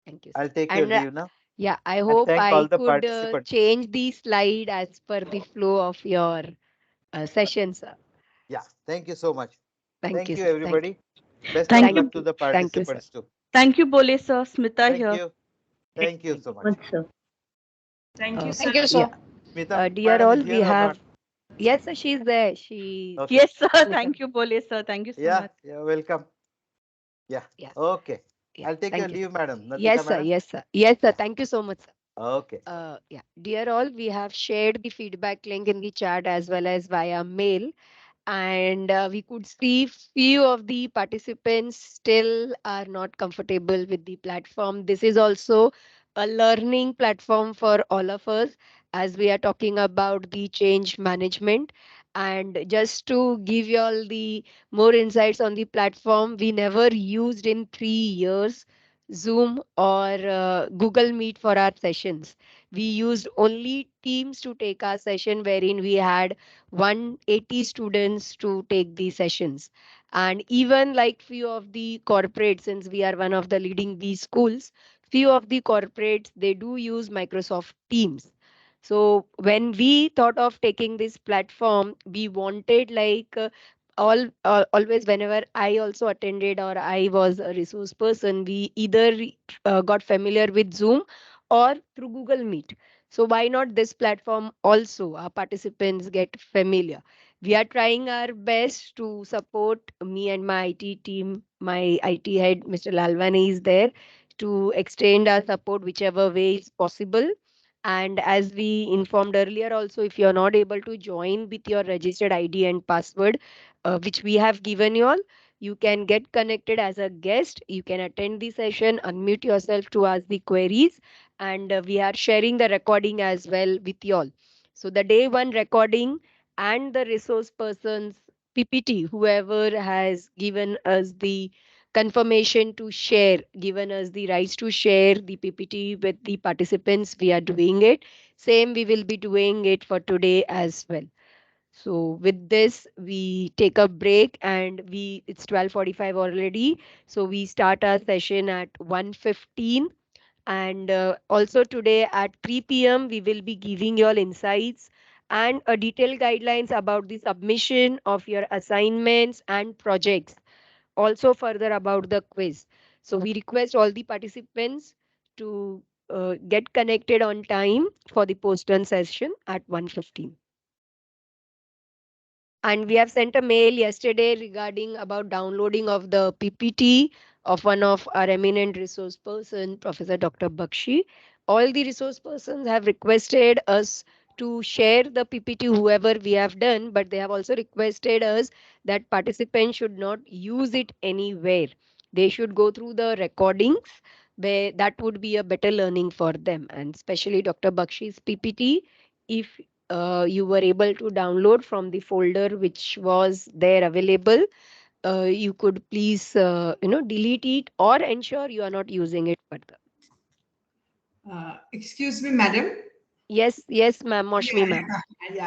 Speaker 1: Thank you, sir.
Speaker 2: I'll take your
Speaker 1: And
Speaker 2: leave now
Speaker 1: yeah, I
Speaker 2: and
Speaker 1: hope
Speaker 2: thank all
Speaker 1: I
Speaker 2: the
Speaker 1: could
Speaker 2: participants.
Speaker 1: change the slide as per the flow of your session, sir.
Speaker 2: Yeah. Thank you so much.
Speaker 1: Thank
Speaker 2: Thank
Speaker 1: you,
Speaker 2: you,
Speaker 1: sir. Thank you.
Speaker 2: everybody. Best of
Speaker 4: Thank
Speaker 1: Thank
Speaker 2: luck
Speaker 4: you.
Speaker 2: to
Speaker 1: you.
Speaker 2: the
Speaker 1: Thank you, sir.
Speaker 2: participants too.
Speaker 4: Thank you, Bole sir. Smita
Speaker 2: Thank
Speaker 4: here.
Speaker 2: you. Thank you
Speaker 10: Thank
Speaker 2: so
Speaker 10: you
Speaker 2: much.
Speaker 10: much, sir.
Speaker 7: Thank you,
Speaker 1: Uh,
Speaker 7: sir.
Speaker 8: Thank you,
Speaker 1: yeah.
Speaker 8: sir.
Speaker 2: Smita
Speaker 1: Dear
Speaker 2: madam
Speaker 1: all,
Speaker 2: is
Speaker 1: we
Speaker 2: here or not?
Speaker 1: have. Yes, sir, she's there. She.
Speaker 2: Okay.
Speaker 4: Yes, sir.
Speaker 1: Smita.
Speaker 4: Thank you, Bole sir. Thank you so
Speaker 2: Yeah.
Speaker 4: much.
Speaker 2: Yeah. Welcome. Yeah.
Speaker 1: Yeah.
Speaker 2: Okay.
Speaker 1: Yeah.
Speaker 2: I'll take your
Speaker 1: Thank you, sir.
Speaker 2: leave, madam.
Speaker 1: Yes,
Speaker 2: Nandita
Speaker 1: sir.
Speaker 2: madam.
Speaker 1: Yes, sir. Yes, sir.
Speaker 2: Yeah.
Speaker 1: Thank you so much, sir.
Speaker 2: Okay.
Speaker 1: Yeah. Dear all, we have shared the feedback link in the chat as well as via mail. And we could see few of the participants still are not comfortable with the platform. This is also a learning platform for all of us as we are talking about the change management. And just to give you all the more insights on the platform, we never used in 3 years Zoom or Google Meet for our sessions. We used only Teams to take our session, wherein we had 180 students to take the sessions. And even like few of the corporates, since we are one of the leading B schools, few of the corporates, they do use Microsoft Teams. So when we thought of taking this platform, we wanted like always whenever I also attended or I was a resource person, we either got familiar with Zoom or through Google Meet. So why not this platform also? Our participants get familiar. We are trying our best to support me and my IT team. My IT head, Mr. Lalwani, is there to extend our support whichever way is possible. And as we informed earlier, also, if you're not able to join with your registered ID and password, which we have given you all, you can get connected as a guest. You can attend the session, unmute yourself to ask the queries, and we are sharing the recording as well with you all. So the day one recording and the resource person's PPT, whoever has given us the confirmation to share, given us the rights to share the PPT with the participants, we are doing it. Same, we will be doing it for today as well. So with this, we take a break and it's 12:45 already. So we start our session at 1:15. And also today at 3 p.m., we will be giving you all insights and a detailed guidelines about the submission of your assignments and projects. Also further about the quiz. So we request all the participants to get connected on time for the post-run session at 1:15. And we have sent a mail yesterday regarding about downloading of the PPT of one of our eminent resource person, Professor Dr. Bakshi. All the resource persons have requested us to share the PPT whoever we have done, but they have also requested us that participants should not use it anywhere. They should go through the recordings where that would be a better learning for them. And especially Dr. Bakshi's PPT, if you were able to download from the folder which was there available, you could please delete it or ensure you are not using it further.
Speaker 10: Excuse me, madam.
Speaker 1: Yes, ma'am, Moshmi ma'am.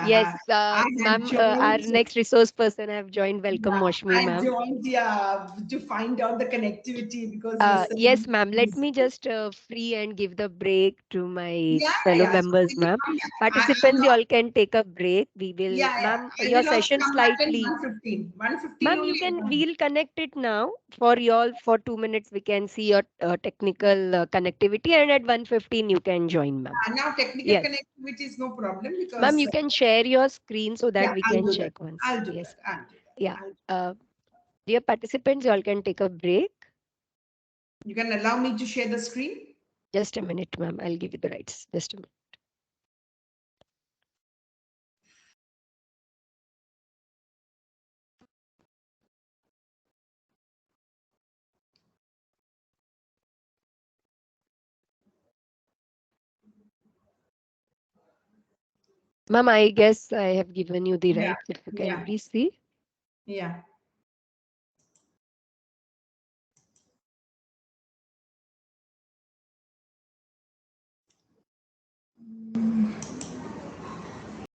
Speaker 1: Yes,
Speaker 10: I have
Speaker 1: ma'am, our
Speaker 10: joined.
Speaker 1: next resource person have joined. Welcome,
Speaker 10: Yeah,
Speaker 1: Moshmi
Speaker 10: I
Speaker 1: ma'am.
Speaker 10: joined to find out the connectivity because yesterday.
Speaker 1: Yes, ma'am. Let me just free and give the break to my
Speaker 10: Yeah,
Speaker 1: fellow
Speaker 10: yeah. So
Speaker 1: members,
Speaker 10: when you
Speaker 1: ma'am.
Speaker 10: come back,
Speaker 1: Participants, you all can take a break. We will,
Speaker 10: yeah, yeah.
Speaker 1: ma'am,
Speaker 10: I
Speaker 1: your
Speaker 10: will also
Speaker 1: session
Speaker 10: come back at
Speaker 1: slightly.
Speaker 10: 1:15. 1:15
Speaker 1: Ma'am,
Speaker 10: only.
Speaker 1: we'll connect it now for y'all for 2 minutes. We can see your technical connectivity, and at 1:15 you can join, ma'am.
Speaker 10: Now technical
Speaker 1: Yes.
Speaker 10: connectivity is no problem
Speaker 1: Ma'am,
Speaker 10: because
Speaker 1: you can share your screen so that
Speaker 10: yeah,
Speaker 1: we
Speaker 10: I'll
Speaker 1: can
Speaker 10: do that.
Speaker 1: check once.
Speaker 10: I'll do
Speaker 1: Yes.
Speaker 10: that. I'll do that.
Speaker 1: Yeah. Dear participants, you all can take a break.
Speaker 10: You can allow me to share the screen.
Speaker 1: Just a minute, ma'am. I'll give you the rights. Just a minute. Ma'am, I guess I have given you the
Speaker 10: Yeah,
Speaker 1: rights. If you can
Speaker 10: yeah,
Speaker 1: please see.
Speaker 10: yeah.